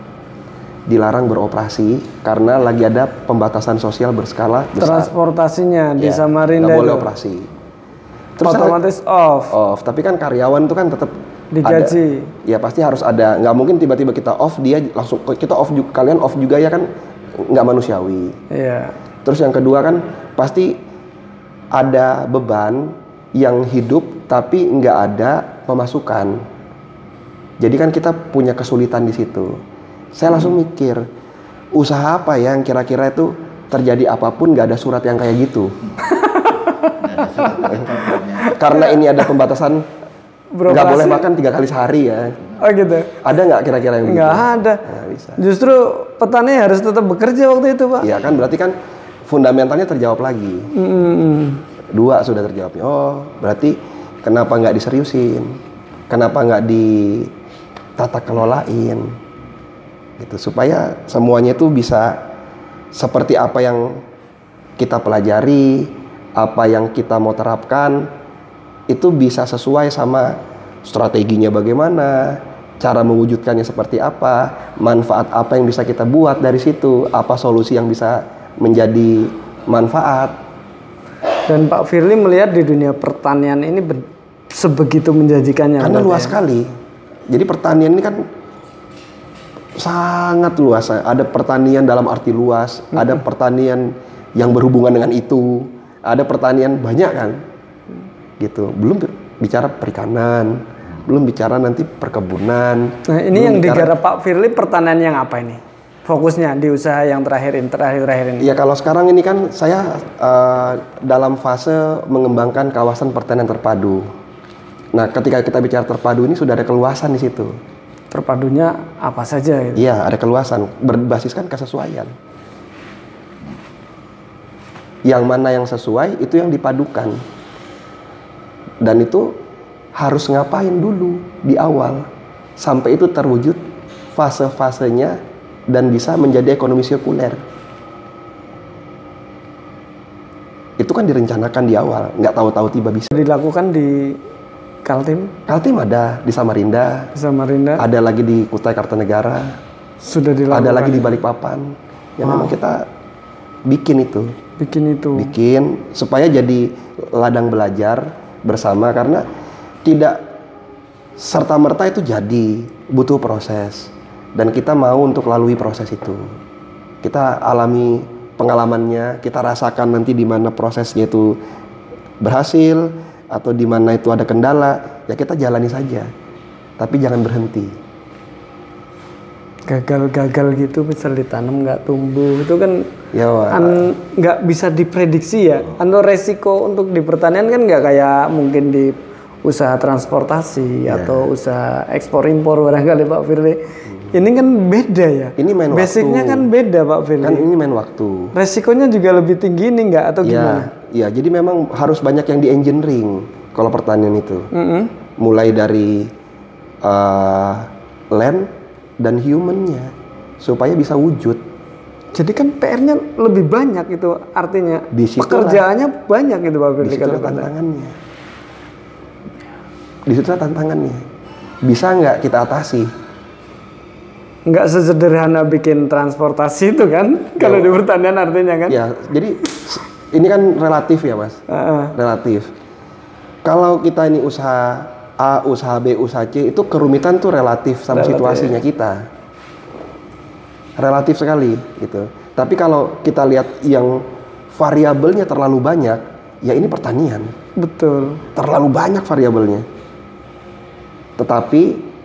dilarang beroperasi karena lagi ada pembatasan sosial berskala besar. transportasinya di Ya, Samarinda nggak boleh itu operasi. otomatis off, Tapi kan karyawan itu kan tetap digaji. Ya pasti harus ada, nggak mungkin tiba-tiba kita off dia langsung kita off juga, kalian off juga ya kan nggak manusiawi. Iya. Terus yang kedua kan pasti ada beban yang hidup tapi nggak ada pemasukan. Jadi kan kita punya kesulitan di situ. Saya langsung mikir, usaha apa ya yang kira-kira itu terjadi apapun nggak ada surat yang kayak gitu. Karena ini ada pembatasan nggak boleh makan 3 kali sehari ya. Oh gitu. Ada nggak kira-kira yang begitu? Nggak ada. Nggak bisa. Justru petani harus tetap bekerja waktu itu Pak. Iya kan berarti kan fundamentalnya terjawab lagi. Dua sudah terjawabnya. Oh berarti kenapa nggak diseriusin? Kenapa nggak ditata kelolain? Gitu supaya semuanya itu bisa seperti apa yang kita pelajari, apa yang kita mau terapkan itu bisa sesuai sama strateginya bagaimana, cara mewujudkannya seperti apa, manfaat apa yang bisa kita buat dari situ, apa solusi yang bisa menjadi manfaat. Dan Pak Firly melihat di dunia pertanian ini sebegitu menjanjikannya. Karena berarti luas ya? sekali. Jadi pertanian ini kan sangat luas. Ada pertanian dalam arti luas, ada pertanian yang berhubungan dengan itu, ada pertanian banyak kan. Gitu. Belum bicara perikanan, belum bicara nanti perkebunan. Nah, ini yang digarap Pak Firly pertanian yang apa ini? Fokusnya di usaha yang terakhir ini. Ya kalau sekarang ini kan saya dalam fase mengembangkan kawasan pertanian terpadu. Nah, ketika kita bicara terpadu ini sudah ada keluasan di situ. Terpadunya apa saja gitu? Iya, ada keluasan berbasiskan kesesuaian. Yang mana yang sesuai itu yang dipadukan. Dan itu harus ngapain dulu di awal sampai itu terwujud fase-fasenya dan bisa menjadi ekonomi sirkuler. Itu kan direncanakan di awal, nggak tahu-tahu tiba bisa. Dilakukan di Kaltim? Kaltim ada, di Samarinda. Ada lagi di Kutai Kartanegara. Sudah dilakukan. Ada lagi di Balikpapan. Ya memang kita bikin itu. Bikin supaya jadi ladang belajar bersama, karena tidak serta-merta itu jadi, butuh proses. Dan kita mau untuk lalui proses itu. Kita alami pengalamannya, kita rasakan nanti di mana prosesnya itu berhasil atau di mana itu ada kendala, ya kita jalani saja. Tapi jangan berhenti. Gagal-gagal gitu misal ditanam nggak tumbuh, itu kan ya, nggak bisa diprediksi ya. Resiko untuk di pertanian kan nggak kayak mungkin di usaha transportasi atau usaha ekspor impor barangkali Pak Firly. Ini kan beda ya. Ini main basicnya waktu. Kan beda Pak Firly. Kan ini main waktu. Resikonya juga lebih tinggi ini nggak atau gimana? Ya, jadi memang harus banyak yang di engineering kalau pertanian itu. Mulai dari land dan humannya supaya bisa wujud. Jadi kan PR-nya lebih banyak itu artinya. Pekerjaannya banyak itu Pak Firly. Disitulah tantangannya. Disitulah tantangannya. Bisa nggak kita atasi? Nggak sesederhana bikin transportasi itu kan, kalau di pertanian artinya kan? Ya, jadi ini kan relatif ya Mas, relatif. Kalau kita ini usaha A, usaha B, usaha C, itu kerumitan tuh relatif sama situasinya kita. Relatif sekali gitu. Tapi kalau kita lihat yang variabelnya terlalu banyak, ya ini pertanian. Betul. Terlalu banyak variabelnya. Tetapi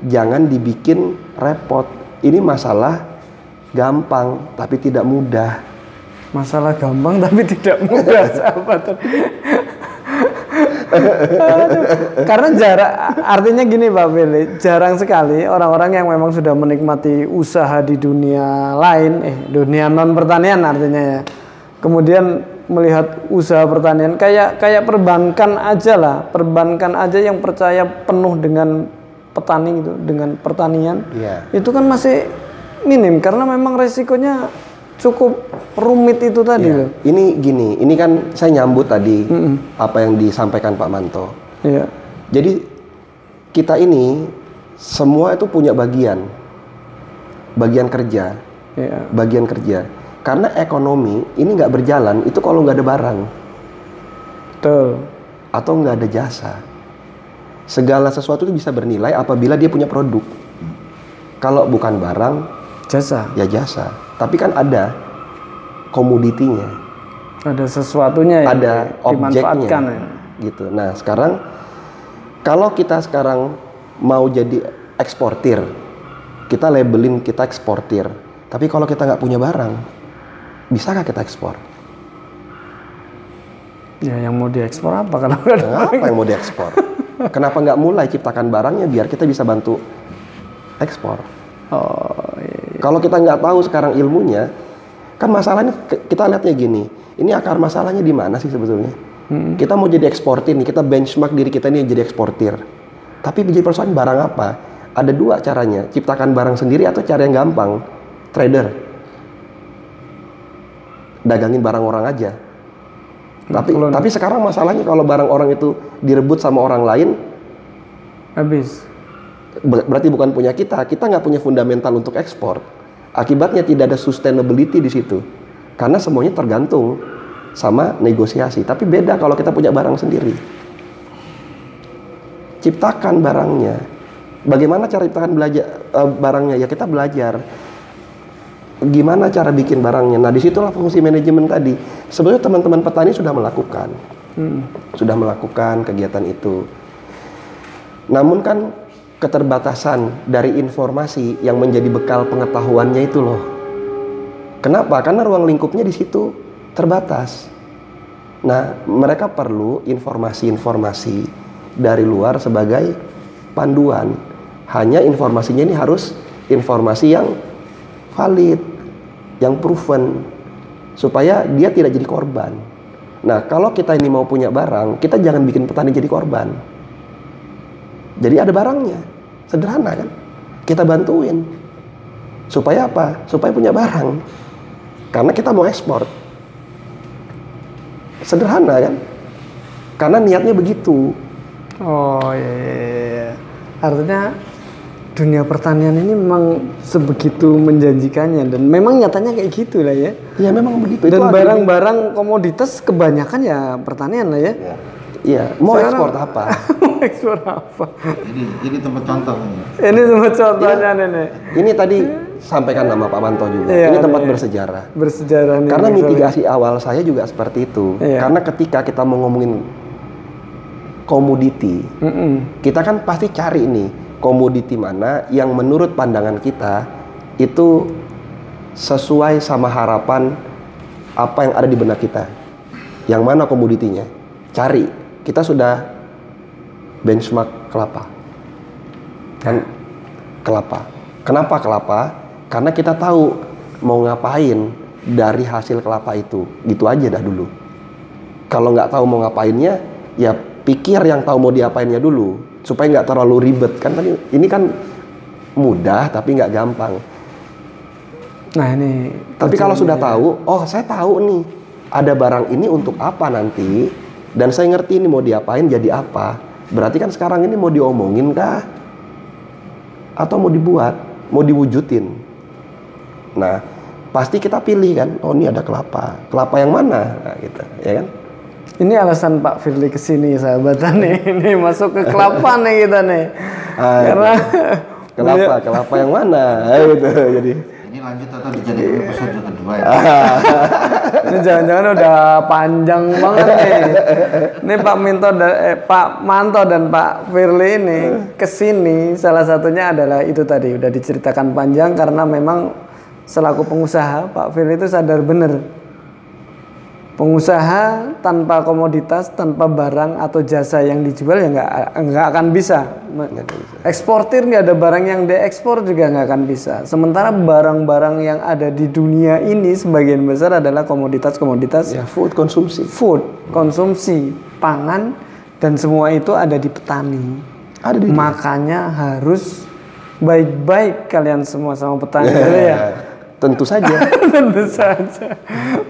jangan dibikin repot. Ini masalah gampang tapi tidak mudah. Masalah gampang tapi tidak mudah, sahabat. Karena artinya gini Pak Firly, jarang sekali orang-orang yang memang sudah menikmati usaha di dunia lain, dunia non pertanian artinya ya. Kemudian melihat usaha pertanian kayak perbankan aja lah, perbankan aja yang percaya penuh dengan petani gitu, dengan pertanian, itu kan masih minim karena memang resikonya cukup rumit itu tadi loh. Ini gini, ini kan saya nyambut tadi apa yang disampaikan Pak Manto. Jadi kita ini semua itu punya bagian kerja, bagian kerja. Karena ekonomi ini nggak berjalan itu kalau nggak ada barang, atau nggak ada jasa. Segala sesuatu itu bisa bernilai apabila dia punya produk. Kalau bukan barang, jasa. Ya jasa. Tapi kan ada komoditinya. Ada sesuatunya yang ada objeknya. Ya. Gitu. Nah, sekarang kalau kita sekarang mau jadi eksportir, kita labelin kita eksportir. Tapi kalau kita nggak punya barang, bisakah kita ekspor? Ya, yang mau diekspor apa kalau nggak ada barang? Apa yang mau diekspor? Kenapa nggak mulai ciptakan barangnya biar kita bisa bantu ekspor? Kalau kita nggak tahu sekarang ilmunya, kan masalahnya kita lihatnya gini. Ini akar masalahnya di mana sih sebetulnya? Kita mau jadi eksportir nih, kita benchmark diri kita ini jadi eksportir. Tapi menjadi persoalan barang apa? Ada dua caranya, ciptakan barang sendiri atau cara yang gampang, trader. Dagangin barang orang aja. Tapi sekarang masalahnya kalau barang orang itu direbut sama orang lain, habis. Berarti bukan punya kita nggak punya fundamental untuk ekspor. Akibatnya tidak ada sustainability di situ, karena semuanya tergantung sama negosiasi. Tapi beda kalau kita punya barang sendiri. Ciptakan barangnya. Bagaimana cara ciptakan barangnya? Ya kita belajar. Gimana cara bikin barangnya? Nah, disitulah fungsi manajemen tadi. Sebenarnya teman-teman petani sudah melakukan kegiatan itu. Namun kan keterbatasan dari informasi yang menjadi bekal pengetahuannya itu loh. Kenapa? Karena ruang lingkupnya di situ terbatas. Nah, mereka perlu informasi-informasi dari luar sebagai panduan. Hanya informasinya ini harus informasi yang valid, yang proven, supaya dia tidak jadi korban. Nah, kalau kita ini mau punya barang, kita jangan bikin petani jadi korban. Jadi ada barangnya, sederhana kan? Kita bantuin. Supaya apa? Supaya punya barang. Karena kita mau ekspor. Sederhana kan? Karena niatnya begitu. Oh iya. Artinya dunia pertanian ini memang sebegitu menjanjikannya dan memang nyatanya kayak gitu lah ya. Ya memang begitu. Dan barang-barang komoditas kebanyakan ya pertanian lah ya. Iya. Mau ekspor apa? Mau ekspor apa? Ini tempat contoh ini. Ini tempat contohnya nih. Ini tadi sampaikan nama Pak Manto juga. Iya, Ini tempat iya. bersejarah. Bersejarah nih. Karena mitigasi awal saya juga seperti itu. Iya. Karena ketika kita mau ngomongin komoditi, kita kan pasti cari nih komoditi mana yang menurut pandangan kita itu sesuai sama harapan apa yang ada di benak kita. Yang mana komoditinya? Cari. Kita sudah benchmark kelapa. Kan kelapa. Kenapa kelapa? Karena kita tahu mau ngapain dari hasil kelapa itu. Gitu aja dah dulu. Kalau nggak tahu mau ngapainnya, ya pikir yang tahu mau diapainnya dulu. Supaya nggak terlalu ribet. Kan tadi ini kan mudah tapi nggak gampang. Nah ini. Tapi kalau sudah tahu, oh saya tahu nih ada barang ini untuk apa nanti, dan saya ngerti ini mau diapain jadi apa. Berarti kan sekarang ini mau diomongin kah? Atau mau dibuat, mau diwujudin. Nah, pasti kita pilih kan, oh ini ada kelapa. Kelapa yang mana? Nah, gitu, ya kan? Ini alasan Pak Firly kesini sahabat nih. Ini masuk ke kelapa nih kita nih. Karena kelapa yang mana? Gitu. Jadi Ini lanjut atau dijadikan episode kedua ya? ini jangan-jangan udah panjang banget nih. Ini Pak Manto dan Pak Firly ini kesini salah satunya adalah itu tadi udah diceritakan panjang karena memang selaku pengusaha Pak Firly itu sadar bener pengusaha tanpa komoditas, tanpa barang atau jasa yang dijual ya nggak akan bisa. Eksportir nggak ada barang yang diekspor juga nggak akan bisa. Sementara barang-barang yang ada di dunia ini sebagian besar adalah komoditas-komoditas ya food konsumsi. Food konsumsi, pangan dan semua itu ada di petani. Ada di Makanya harus baik-baik kalian semua sama petani ya. Tentu saja. Tentu saja.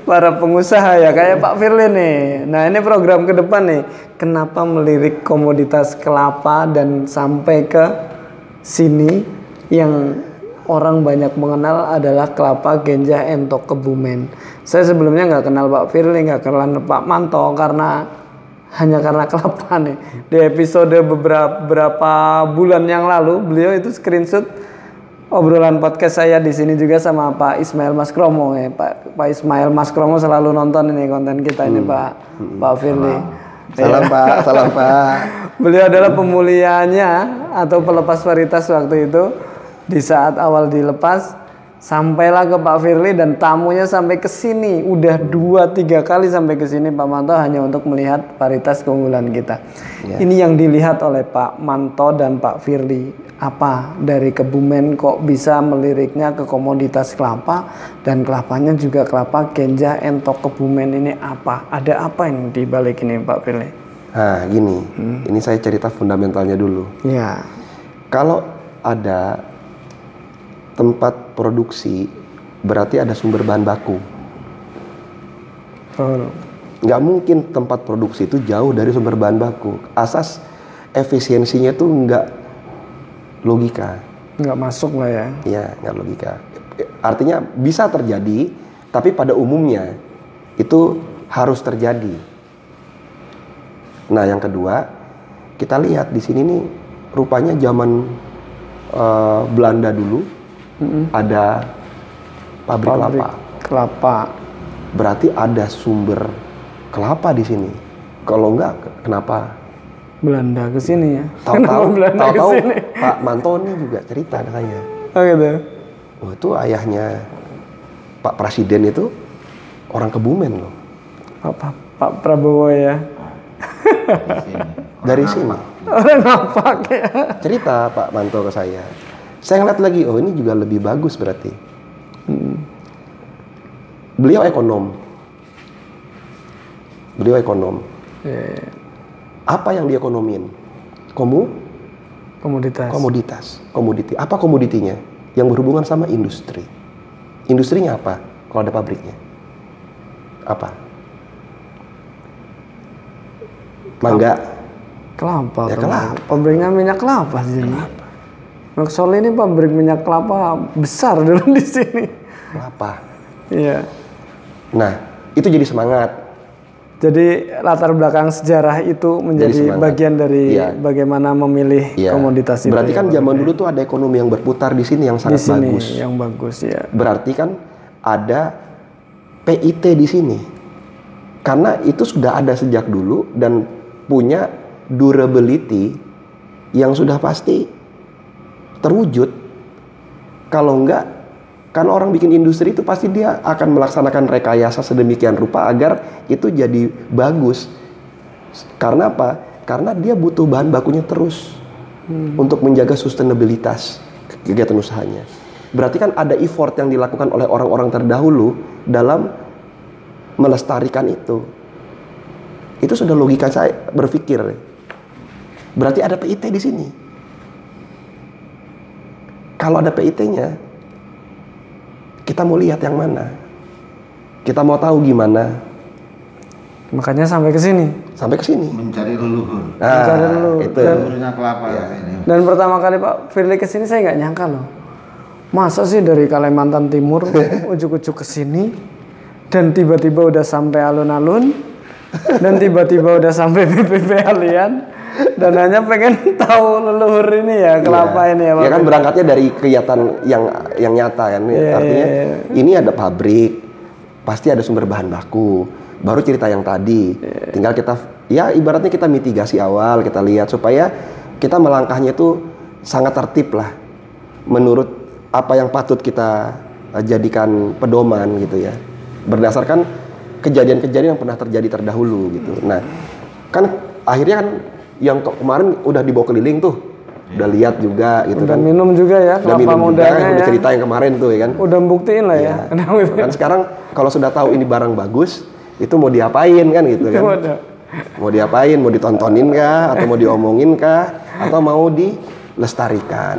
Para pengusaha ya kayak Pak Firly nih. Nah ini program ke depan nih. Kenapa melirik komoditas kelapa dan sampai ke sini yang orang banyak mengenal adalah kelapa Genjah Entok Kebumen. Saya sebelumnya nggak kenal Pak Firly, nggak kenal Pak Manto hanya karena kelapa nih. Di episode beberapa bulan yang lalu beliau itu screenshot obrolan podcast saya di sini juga sama Pak Ismail Maskromo ya. Pak Ismail Maskromo selalu nonton ini konten kita ini Pak Firly. Salam Pak, salam Pak. Beliau adalah pemuliaannya atau pelepas varietas waktu itu di saat awal dilepas sampailah ke Pak Firly dan tamunya sampai ke sini udah 2-3 kali sampai ke sini Pak Manto hanya untuk melihat varietas keunggulan kita. Ini yang dilihat oleh Pak Manto dan Pak Firly. Apa dari Kebumen kok bisa meliriknya ke komoditas kelapa dan kelapanya juga kelapa Genjah Entok Kebumen ini apa? Ada apa yang dibalik ini Pak Firly? Nah gini, ini saya cerita fundamentalnya dulu. Ya. Kalau ada tempat produksi berarti ada sumber bahan baku. Nggak mungkin tempat produksi itu jauh dari sumber bahan baku. Asas efisiensinya tuh nggak logika. Nggak masuk lah ya. Iya, nggak logika. Artinya bisa terjadi, tapi pada umumnya itu harus terjadi. Nah, yang kedua, kita lihat di sini nih, rupanya zaman Belanda dulu ada pabrik kelapa. Berarti ada sumber kelapa di sini. Kalau enggak, kenapa Belanda ke sini ya. Tahu-tahu Belanda ke tahu-tahu sini? Pak Mantoni juga cerita ke saya. Oh gitu. Oh, itu ayahnya Pak Presiden itu orang Kebumen loh. Pak Prabowo ya. Dari sini. Orang ngapak ya. Cerita Pak Manto ke saya. Saya ngeliat lagi, oh ini juga lebih bagus berarti. Beliau ekonom. Iya. Apa yang diekonomin? Komoditas. Komoditi. Apa komoditinya? Yang berhubungan sama industri. Industrinya apa? Kalau ada pabriknya. Apa? Mangga. Kelapa. Ya, kelapa. Pabriknya minyak kelapa di sini. Maxol ini pabrik minyak kelapa besar dulu di sini. Kelapa. Iya. Nah, itu jadi semangat. Jadi latar belakang sejarah itu menjadi bagian dari bagaimana memilih komoditas itu. Berarti kan zaman dulu tuh ada ekonomi yang berputar di sini yang sangat bagus. Yang bagus ya. Berarti kan ada PIT di sini. Karena itu sudah ada sejak dulu dan punya durability yang sudah pasti terwujud. Kalau enggak, kan orang bikin industri itu pasti dia akan melaksanakan rekayasa sedemikian rupa agar itu jadi bagus. Karena apa? Karena dia butuh bahan bakunya terus untuk menjaga sustainabilitas kegiatan usahanya. Berarti kan ada effort yang dilakukan oleh orang-orang terdahulu dalam melestarikan itu. Itu sudah logika saya berpikir. Berarti ada PIT di sini. Kalau ada PIT-nya, kita mau lihat yang mana? Kita mau tahu gimana? Makanya sampai ke sini. Sampai ke sini. Mencari leluhur. Mencari leluhur. Itu. Leluhurnya kelapa ini. Dan pertama kali Pak Firly ke sini saya nggak nyangka loh. Masa sih dari Kalimantan Timur ujuk-ujuk ke sini dan tiba-tiba udah sampai alun-alun dan tiba-tiba udah sampai BPP Alian dan hanya pengen tahu leluhur ini ya kelapa ini ya Pak. Ya kan berangkatnya dari kegiatan yang nyata kan. Artinya ini ada pabrik, pasti ada sumber bahan baku. Baru cerita yang tadi. Tinggal kita ya ibaratnya kita mitigasi awal, kita lihat supaya kita melangkahnya itu sangat tertib lah. Menurut apa yang patut kita jadikan pedoman gitu ya. Berdasarkan kejadian-kejadian yang pernah terjadi terdahulu gitu. Nah, kan akhirnya kan yang kemarin udah dibawa keliling tuh. Udah lihat juga gitu udah kan. Minum juga ya kelapa mudanya udah ya. cerita yang kemarin tuh ya kan. Udah buktiin lah ya. Kan sekarang kalau sudah tahu ini barang bagus, itu mau diapain kan gitu kan. Mau diapain, mau ditontonin kah atau mau diomongin kah atau mau dilestarikan.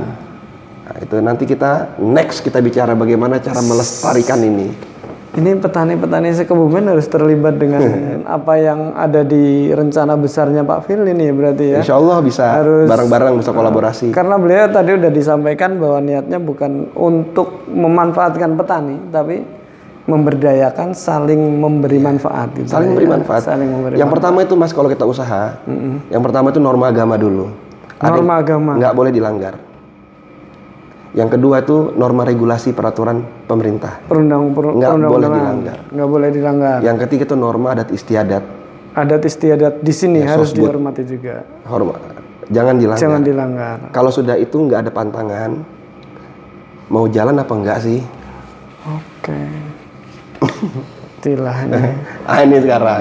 Nah, itu nanti kita next kita bicara bagaimana cara melestarikan ini. Ini petani-petani sekebumen harus terlibat dengan apa yang ada di rencana besarnya Pak Firly nih berarti ya. Insya Allah bisa bareng-bareng bisa kolaborasi. Karena beliau tadi udah disampaikan bahwa niatnya bukan untuk memanfaatkan petani, tapi memberdayakan, saling memberi manfaat. Gitu saling memberi manfaat. Yang pertama itu Mas kalau kita usaha, yang pertama itu norma agama dulu. Norma agama. Nggak boleh dilanggar. Yang kedua itu norma regulasi peraturan pemerintah. Nggak boleh dilanggar. Nggak boleh dilanggar. Yang ketiga itu norma adat istiadat. Adat istiadat di sini ya, harus dihormati juga. Jangan dilanggar. Jangan dilanggar. Kalau sudah itu nggak ada pantangan, mau jalan apa enggak sih? Oke. Itulah ini. Ini sekarang.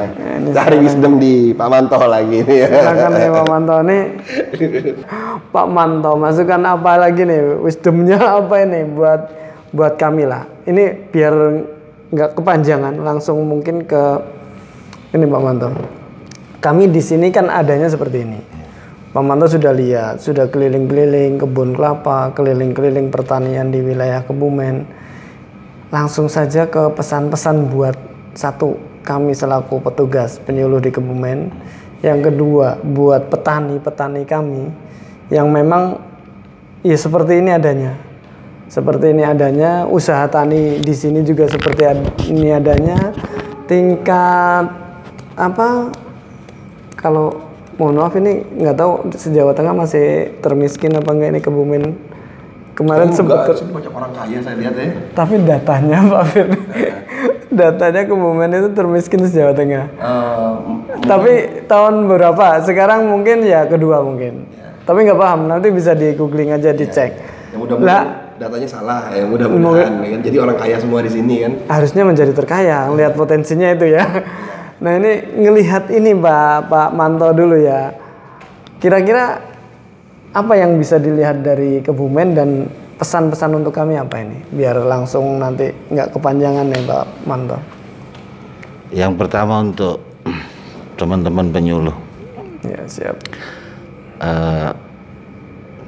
Cari wisdom di Pak Manto lagi nih. Silakan nih Pak Manto nih. Pak Manto, masukan apa lagi nih? Wisdomnya apa ini buat kami lah. Ini biar nggak kepanjangan, langsung mungkin ke ini Pak Manto. Kami di sini kan adanya seperti ini. Pak Manto sudah lihat, sudah keliling-keliling kebun kelapa, keliling-keliling pertanian di wilayah Kebumen. Langsung saja ke pesan-pesan buat satu, kami selaku petugas penyuluh di Kebumen. Yang kedua, buat petani-petani kami yang memang ya seperti ini adanya. Seperti ini adanya, usaha tani di sini juga seperti ini adanya. Tingkat apa? Kalau mohon maaf ini nggak tahu se-Jawa Tengah masih termiskin apa enggak ini Kebumen. Kemarin sempat banyak orang kaya saya lihat ya. Tapi datanya Pak Firly Datanya Kebumen itu termiskin se-Jawa Tengah. Tapi tahun berapa? Sekarang mungkin ya kedua mungkin. Tapi nggak paham, nanti bisa di googling aja, dicek. Ya, mudah-mudahan datanya salah ya, mudah-mudahan kan. Jadi orang kaya semua di sini kan. Harusnya menjadi terkaya, lihat potensinya itu ya. Nah ini ngelihat ini Pak Manto dulu ya. Kira-kira apa yang bisa dilihat dari Kebumen dan pesan-pesan untuk kami apa ini? Biar langsung nanti nggak kepanjangan nih Pak Manto. Yang pertama untuk teman-teman penyuluh. Ya siap.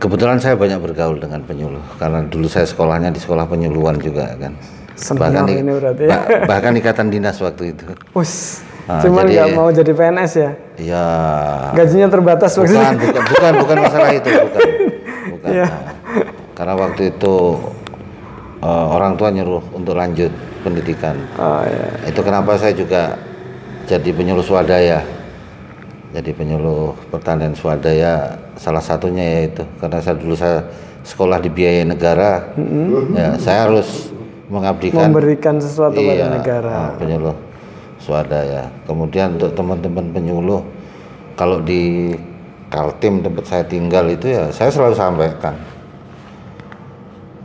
Kebetulan saya banyak bergaul dengan penyuluh karena dulu saya sekolahnya di sekolah penyuluhan juga kan. Senior ini berarti ya. Bahkan ikatan dinas waktu itu. Us. Cuman nggak mau jadi PNS ya? Iya. Gajinya terbatas maksudnya? Bukan masalah itu, bukan. Ya. Karena waktu itu orang tua nyuruh untuk lanjut pendidikan. Oh, ya. Itu kenapa saya juga jadi penyuluh swadaya. Jadi penyuluh pertanian swadaya, salah satunya yaitu karena saya sekolah dibiayai negara, ya saya harus memberikan sesuatu pada negara. Penyuluh swadaya. Kemudian untuk teman-teman penyuluh, kalau di Kaltim tempat saya tinggal itu ya saya selalu sampaikan,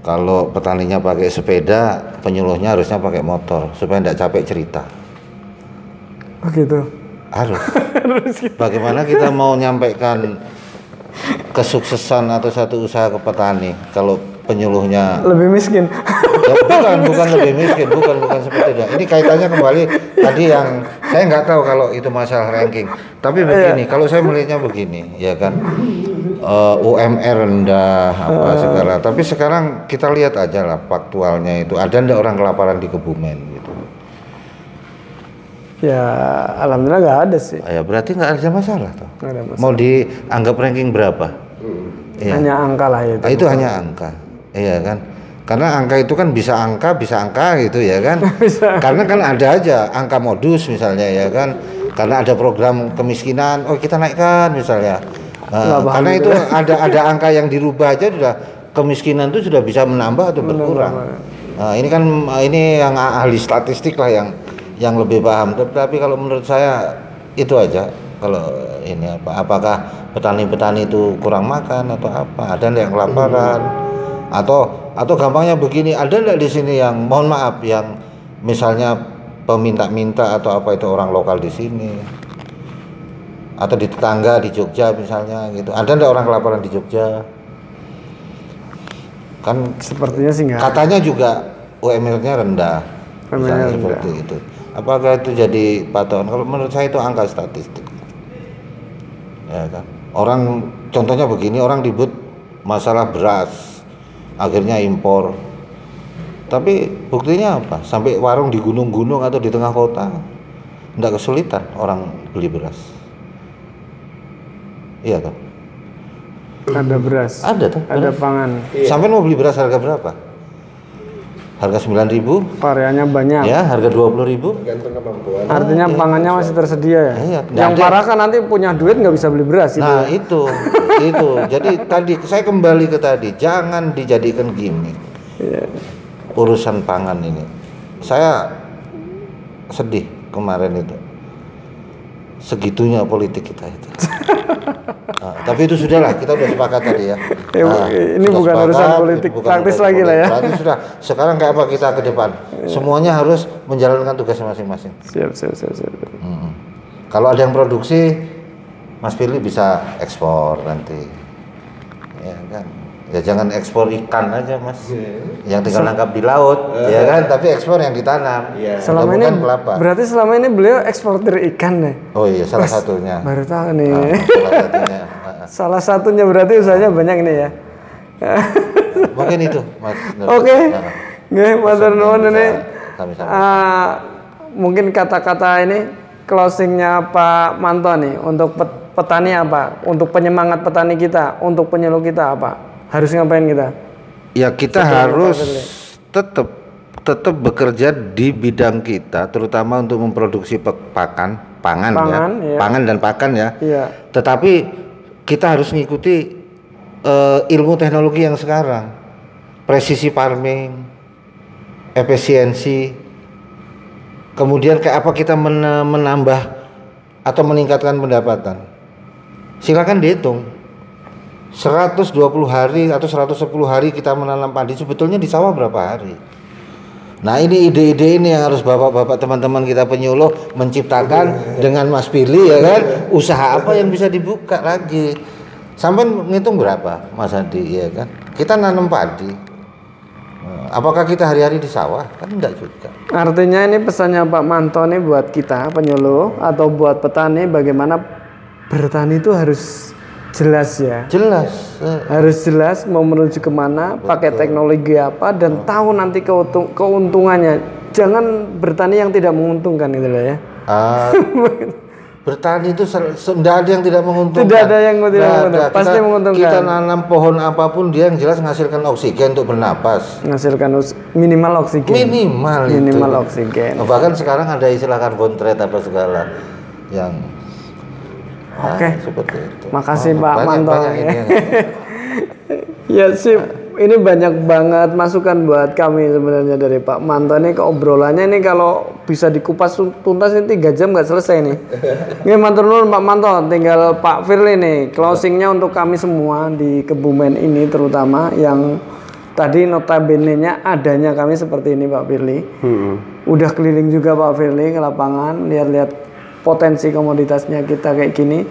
kalau petaninya pakai sepeda, penyuluhnya harusnya pakai motor supaya tidak capek cerita. Oh gitu. Harus. Bagaimana kita mau nyampaikan kesuksesan atau satu usaha ke petani kalau penyuluhnya lebih miskin? Ya, bukan lebih miskin, bukan seperti itu. Ini kaitannya kembali tadi yang saya nggak tahu kalau itu masalah ranking. Tapi begini, kalau saya melihatnya begini, ya kan, UMR rendah apa segala. Tapi sekarang kita lihat aja lah faktualnya itu. Ada ndak orang kelaparan di Kebumen gitu? Ya, alhamdulillah nggak ada sih. Ya berarti nggak ada masalah toh. Nggak ada masalah. Mau dianggap ranking berapa? Ya. Hanya angka lah itu. Itu hanya angka, iya kan? Karena angka itu kan bisa angka gitu ya kan? Karena kan ada aja angka modus misalnya ya kan? Karena ada program kemiskinan, oh kita naikkan misalnya. Karena itu ada angka yang dirubah aja sudah kemiskinan itu sudah bisa menambah atau berkurang. Ini kan ini yang ahli statistik lah yang lebih paham. Tapi kalau menurut saya itu aja. Kalau ini apakah petani-petani itu kurang makan atau apa? Ada yang kelaparan atau gampangnya begini, ada enggak di sini yang mohon maaf yang misalnya peminta-minta atau apa itu orang lokal di sini atau di tetangga di Jogja misalnya gitu. Ada enggak orang kelaparan di Jogja? Kan sepertinya sih enggak. Katanya juga UMR-nya rendah. Misalnya seperti itu. Apakah itu jadi patokan? Kalau menurut saya itu angka statistik. Ya kan. Orang contohnya begini, orang ribut masalah beras, akhirnya impor. Tapi buktinya apa? Sampai warung di gunung-gunung atau di tengah kota, tidak kesulitan orang beli beras. Iya kan? Ada beras. Ada tuh. Ada pangan. Sampai mau beli beras harga berapa? Harga 9.000, variannya banyak. Ya, harga 20.000. Tergantung kemampuan. Artinya pangannya masih tersedia ya. Iya, yang parah kan nanti punya duit nggak bisa beli beras. Nah itu. Jadi tadi saya kembali ke tadi, jangan dijadikan gimmick. Iya. Urusan pangan ini, saya sedih kemarin itu. Segitunya politik kita itu. Tapi itu sudahlah, kita udah sepakat tadi ya. Ini bukan sepakat, urusan politik, praktis lagi lah ya. Berarti sudah. Sekarang kayak apa kita ke depan? Semuanya harus menjalankan tugas masing-masing. Siap. Kalau ada yang produksi, Mas Pilih bisa ekspor nanti. Ya kan. Ya jangan ekspor ikan aja Mas, yang tinggal nangkap di laut, ya kan. Tapi ekspor yang ditanam. Selama ini kelapa. Berarti selama ini beliau eksportir ikan nih. Oh iya, salah satunya. Baru tahu nih. Salah satunya. Salah satunya berarti usahanya banyak nih ya. Mungkin itu Mas. Oke. Nggih, matur nuwun ini. Mungkin kata-kata ini closingnya Pak Manto nih untuk petani apa? Untuk penyemangat petani kita, untuk penyuluh kita apa? Harus ngapain kita? Ya kita harus tetap bekerja di bidang kita, terutama untuk memproduksi pangan dan pakan ya. Iya. Tetapi kita harus mengikuti ilmu teknologi yang sekarang, presisi farming, efisiensi, kemudian kayak apa kita menambah atau meningkatkan pendapatan? Silakan dihitung. 120 hari atau 110 hari kita menanam padi, sebetulnya di sawah berapa hari? Nah, ini ide-ide ini yang harus bapak-bapak teman-teman kita penyuluh menciptakan dengan Mas Billy, ya kan? Usaha apa yang bisa dibuka lagi? Sampai ngitung berapa, Mas Adi, ya kan? Kita nanam padi. Apakah kita hari-hari di sawah? Kan enggak juga. Artinya ini pesannya Pak Manto nih buat kita penyuluh atau buat petani, bagaimana bertani itu harus jelas ya. Jelas. Harus jelas mau menuju kemana, pakai teknologi apa, dan tahu nanti keuntungannya. Jangan bertani yang tidak menguntungkan gitu loh ya. Bertani itu tidak ada yang tidak menguntungkan. Tidak ada yang tidak menguntungkan. Pasti menguntungkan. Kita nanam pohon apapun, dia yang jelas menghasilkan oksigen untuk bernapas. Menghasilkan minimal oksigen. Minimal oksigen. Bahkan sekarang ada istilah carbon trade apa segala yang Oke. Seperti itu. Makasih Pak banyak, Manto. banyak ini. Ya sip. Ini banyak banget masukan buat kami sebenarnya dari Pak Manto nih. Keobrolannya ini kalau bisa dikupas tuntas ini 3 jam nggak selesai nih. Ini matur nuwun Pak Manto. Tinggal Pak Firly nih closingnya untuk kami semua di Kebumen ini, terutama yang tadi notabene-nya adanya kami seperti ini Pak Firly. Udah keliling juga Pak Firly ke lapangan, lihat-lihat potensi komoditasnya kita kayak gini.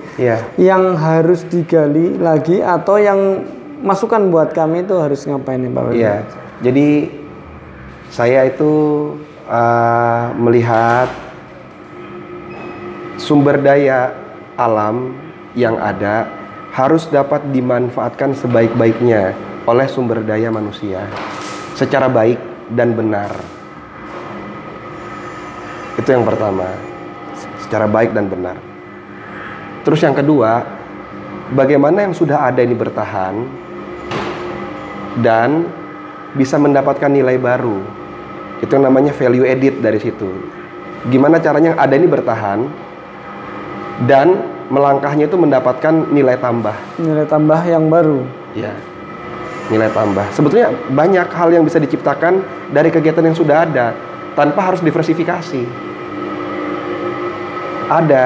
Yang harus digali lagi atau yang masukan buat kami itu harus ngapain nih Pak Firly? Iya, jadi saya itu melihat sumber daya alam yang ada harus dapat dimanfaatkan sebaik-baiknya oleh sumber daya manusia secara baik dan benar. Itu yang pertama, secara baik dan benar. Terus yang kedua, bagaimana yang sudah ada ini bertahan dan bisa mendapatkan nilai baru. Itu yang namanya value added dari situ. Gimana caranya yang ada ini bertahan dan melangkahnya itu mendapatkan nilai tambah. Nilai tambah yang baru. Ya, nilai tambah. Sebetulnya banyak hal yang bisa diciptakan dari kegiatan yang sudah ada tanpa harus diversifikasi. Ada.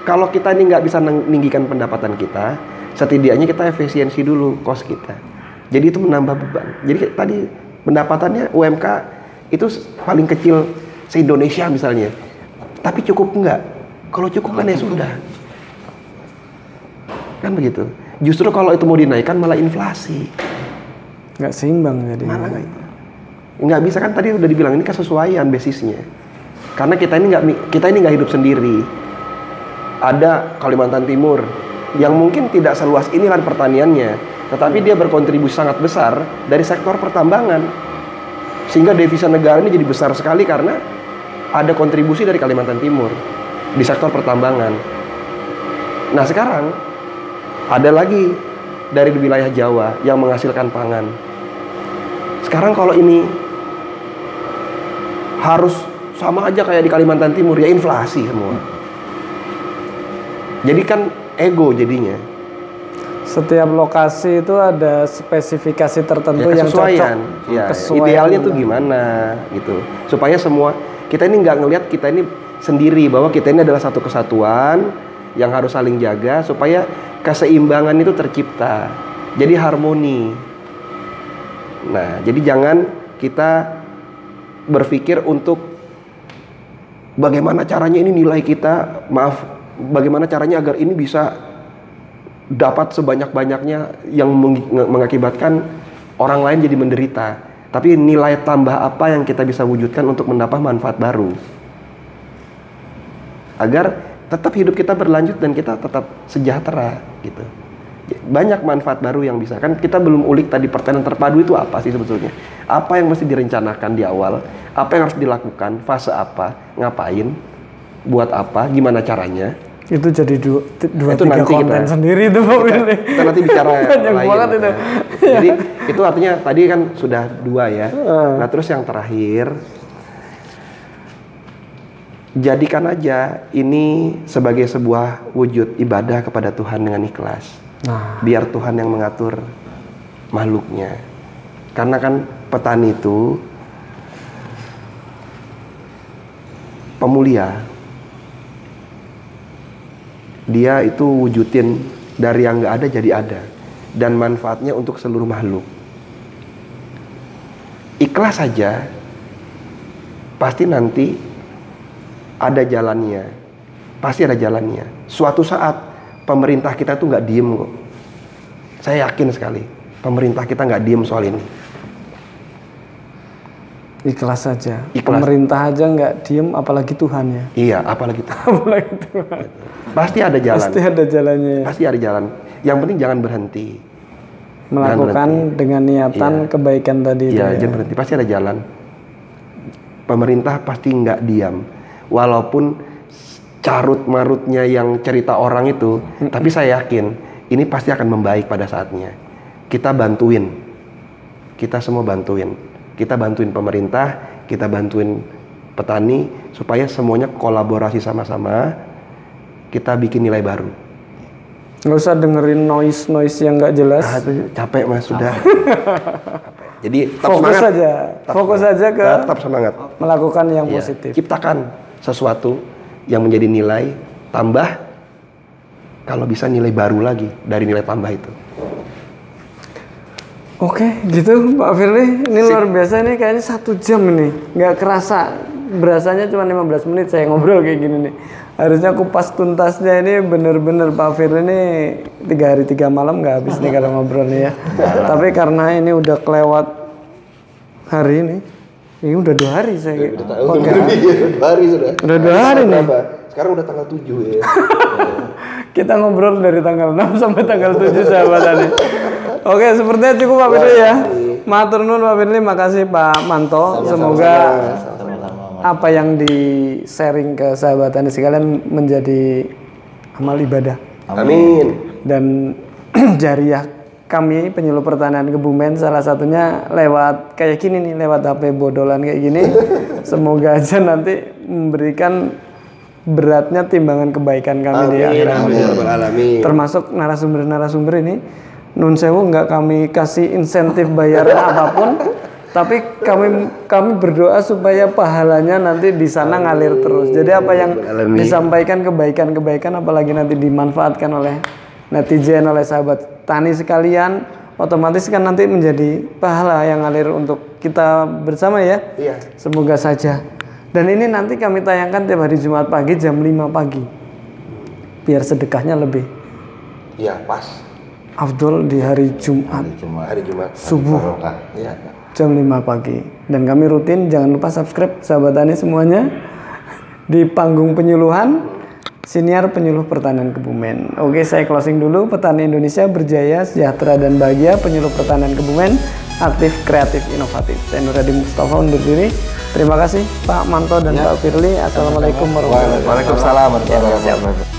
Kalau kita ini nggak bisa meninggikan pendapatan kita, setidaknya kita efisiensi dulu cost kita. Jadi itu menambah beban. Jadi tadi pendapatannya UMK itu paling kecil se-Indonesia misalnya. Tapi cukup enggak? Kalau cukup kan ya sudah. Kan begitu. Justru kalau itu mau dinaikkan malah inflasi. Nggak seimbang jadi. Malah nggak bisa, kan tadi udah dibilang ini kesesuaian basisnya. Karena kita ini nggak hidup sendiri. Ada Kalimantan Timur yang mungkin tidak seluas ini lahan pertaniannya, tetapi dia berkontribusi sangat besar dari sektor pertambangan, sehingga devisa negara ini jadi besar sekali karena ada kontribusi dari Kalimantan Timur di sektor pertambangan. Nah sekarang ada lagi dari wilayah Jawa yang menghasilkan pangan. Sekarang kalau ini harus sama aja kayak di Kalimantan Timur, ya inflasi semua. Jadi kan ego jadinya. Setiap lokasi itu ada spesifikasi tertentu Ya, yang cocok. Ya, idealnya tuh gimana gitu. Supaya semua kita ini nggak ngelihat kita ini sendiri, bahwa kita ini adalah satu kesatuan yang harus saling jaga supaya keseimbangan itu tercipta. Jadi harmoni. Nah, jadi jangan kita berpikir untuk bagaimana caranya ini nilai kita, bagaimana caranya agar ini bisa dapat sebanyak-banyaknya yang mengakibatkan orang lain jadi menderita. Tapi nilai tambah apa yang kita bisa wujudkan untuk mendapat manfaat baru, agar tetap hidup kita berlanjut dan kita tetap sejahtera gitu. Banyak manfaat baru yang bisa. Kan kita belum ulik tadi pertanian terpadu itu apa sih sebetulnya. Apa yang mesti direncanakan di awal, apa yang harus dilakukan, fase apa, ngapain, buat apa, gimana caranya. Itu jadi dua itu tiga konten sendiri itu Pak Firly. Kita nanti bicara banyak lain. banget itu. Jadi itu artinya tadi kan sudah 2 ya. Nah terus yang terakhir, jadikan aja ini sebagai sebuah wujud ibadah kepada Tuhan dengan ikhlas. Biar Tuhan yang mengatur makhluknya. Karena kan petani itu pemulia. Dia itu wujudin dari yang nggak ada jadi ada, dan manfaatnya untuk seluruh makhluk. Ikhlas saja, pasti nanti ada jalannya. Pasti ada jalannya. Suatu saat pemerintah kita tuh nggak diem kok. Saya yakin sekali, pemerintah kita nggak diem soal ini. Ikhlas saja. Ikhlas. Pemerintah aja nggak diem, apalagi Tuhan ya. Iya, apalagi itu. Apalagi Tuhan. Pasti ada jalan. Pasti ada jalannya. Pasti ada jalan. Yang penting jangan berhenti. Melakukan berhenti. dengan niatan Iya. kebaikan tadi itu Iya, ya. jangan berhenti. Pasti ada jalan. Pemerintah pasti nggak diam. Walaupun carut marutnya yang cerita orang itu, tapi saya yakin ini pasti akan membaik pada saatnya. Kita bantuin. Kita semua bantuin. Kita bantuin pemerintah, kita bantuin petani, supaya semuanya kolaborasi sama-sama, kita bikin nilai baru. Nggak usah dengerin noise yang nggak jelas. Itu capek mas, sudah. Jadi tetap Fokus semangat. saja. Fokus saja ke Tetap semangat. melakukan yang Iya. positif. Ciptakan sesuatu yang menjadi nilai tambah, kalau bisa nilai baru lagi dari nilai tambah itu. Oke, gitu Pak Firly. Ini luar biasa, ini kayaknya 1 jam ini. Nggak kerasa, berasanya cuma 15 menit saya ngobrol kayak gini nih. Harusnya kupas tuntasnya ini bener-bener Pak Firly ini 3 hari 3 malam nggak habis nih kalau ngobrol nih ya. Tapi karena ini udah kelewat hari ini udah 2 hari saya. Oke. 2 hari sudah. Udah 2 hari nih. Sekarang udah tanggal 7 ya. Kita ngobrol dari tanggal 6 sampai tanggal 7 sahabat tadi. Oke, sepertinya cukup Pak Firly ya. Matur nuwun Pak Firly, makasih Pak Manto. Semoga apa yang di-sharing ke sahabat tani sekalian menjadi amal ibadah. Amin. Dan jariah kami penyuluh pertanian Kebumen, salah satunya lewat kayak gini nih, lewat HP bodolan kayak gini. Semoga aja nanti memberikan beratnya timbangan kebaikan kami di akhirat. Amin. Termasuk narasumber-narasumber ini, nun sewu nggak kami kasih insentif bayaran apapun, tapi kami berdoa supaya pahalanya nanti di sana ngalir terus. Jadi apa yang disampaikan kebaikan-kebaikan, apalagi nanti dimanfaatkan oleh netizen, oleh sahabat tani sekalian, otomatis kan nanti menjadi pahala yang ngalir untuk kita bersama ya. Iya. Semoga saja. Dan ini nanti kami tayangkan tiap hari Jumat pagi jam 5 pagi. Biar sedekahnya lebih Iya, pas. afdol di hari Jumat Hari Jumat. subuh Iya. jam 5 pagi. Dan kami rutin, jangan lupa subscribe sahabat tani semuanya di panggung penyuluhan Siniar Penyuluh Pertanian Kebumen. Oke, saya closing dulu. Petani Indonesia berjaya, sejahtera dan bahagia. Penyuluh Pertanian Kebumen, aktif, kreatif, inovatif. Saya Nur Hadi Mustafa undur diri. Terima kasih Pak Manto dan Pak Firly. Assalamualaikum warahmatullahi wabarakatuh. Waalaikumsalam warahmatullahi wabarakatuh.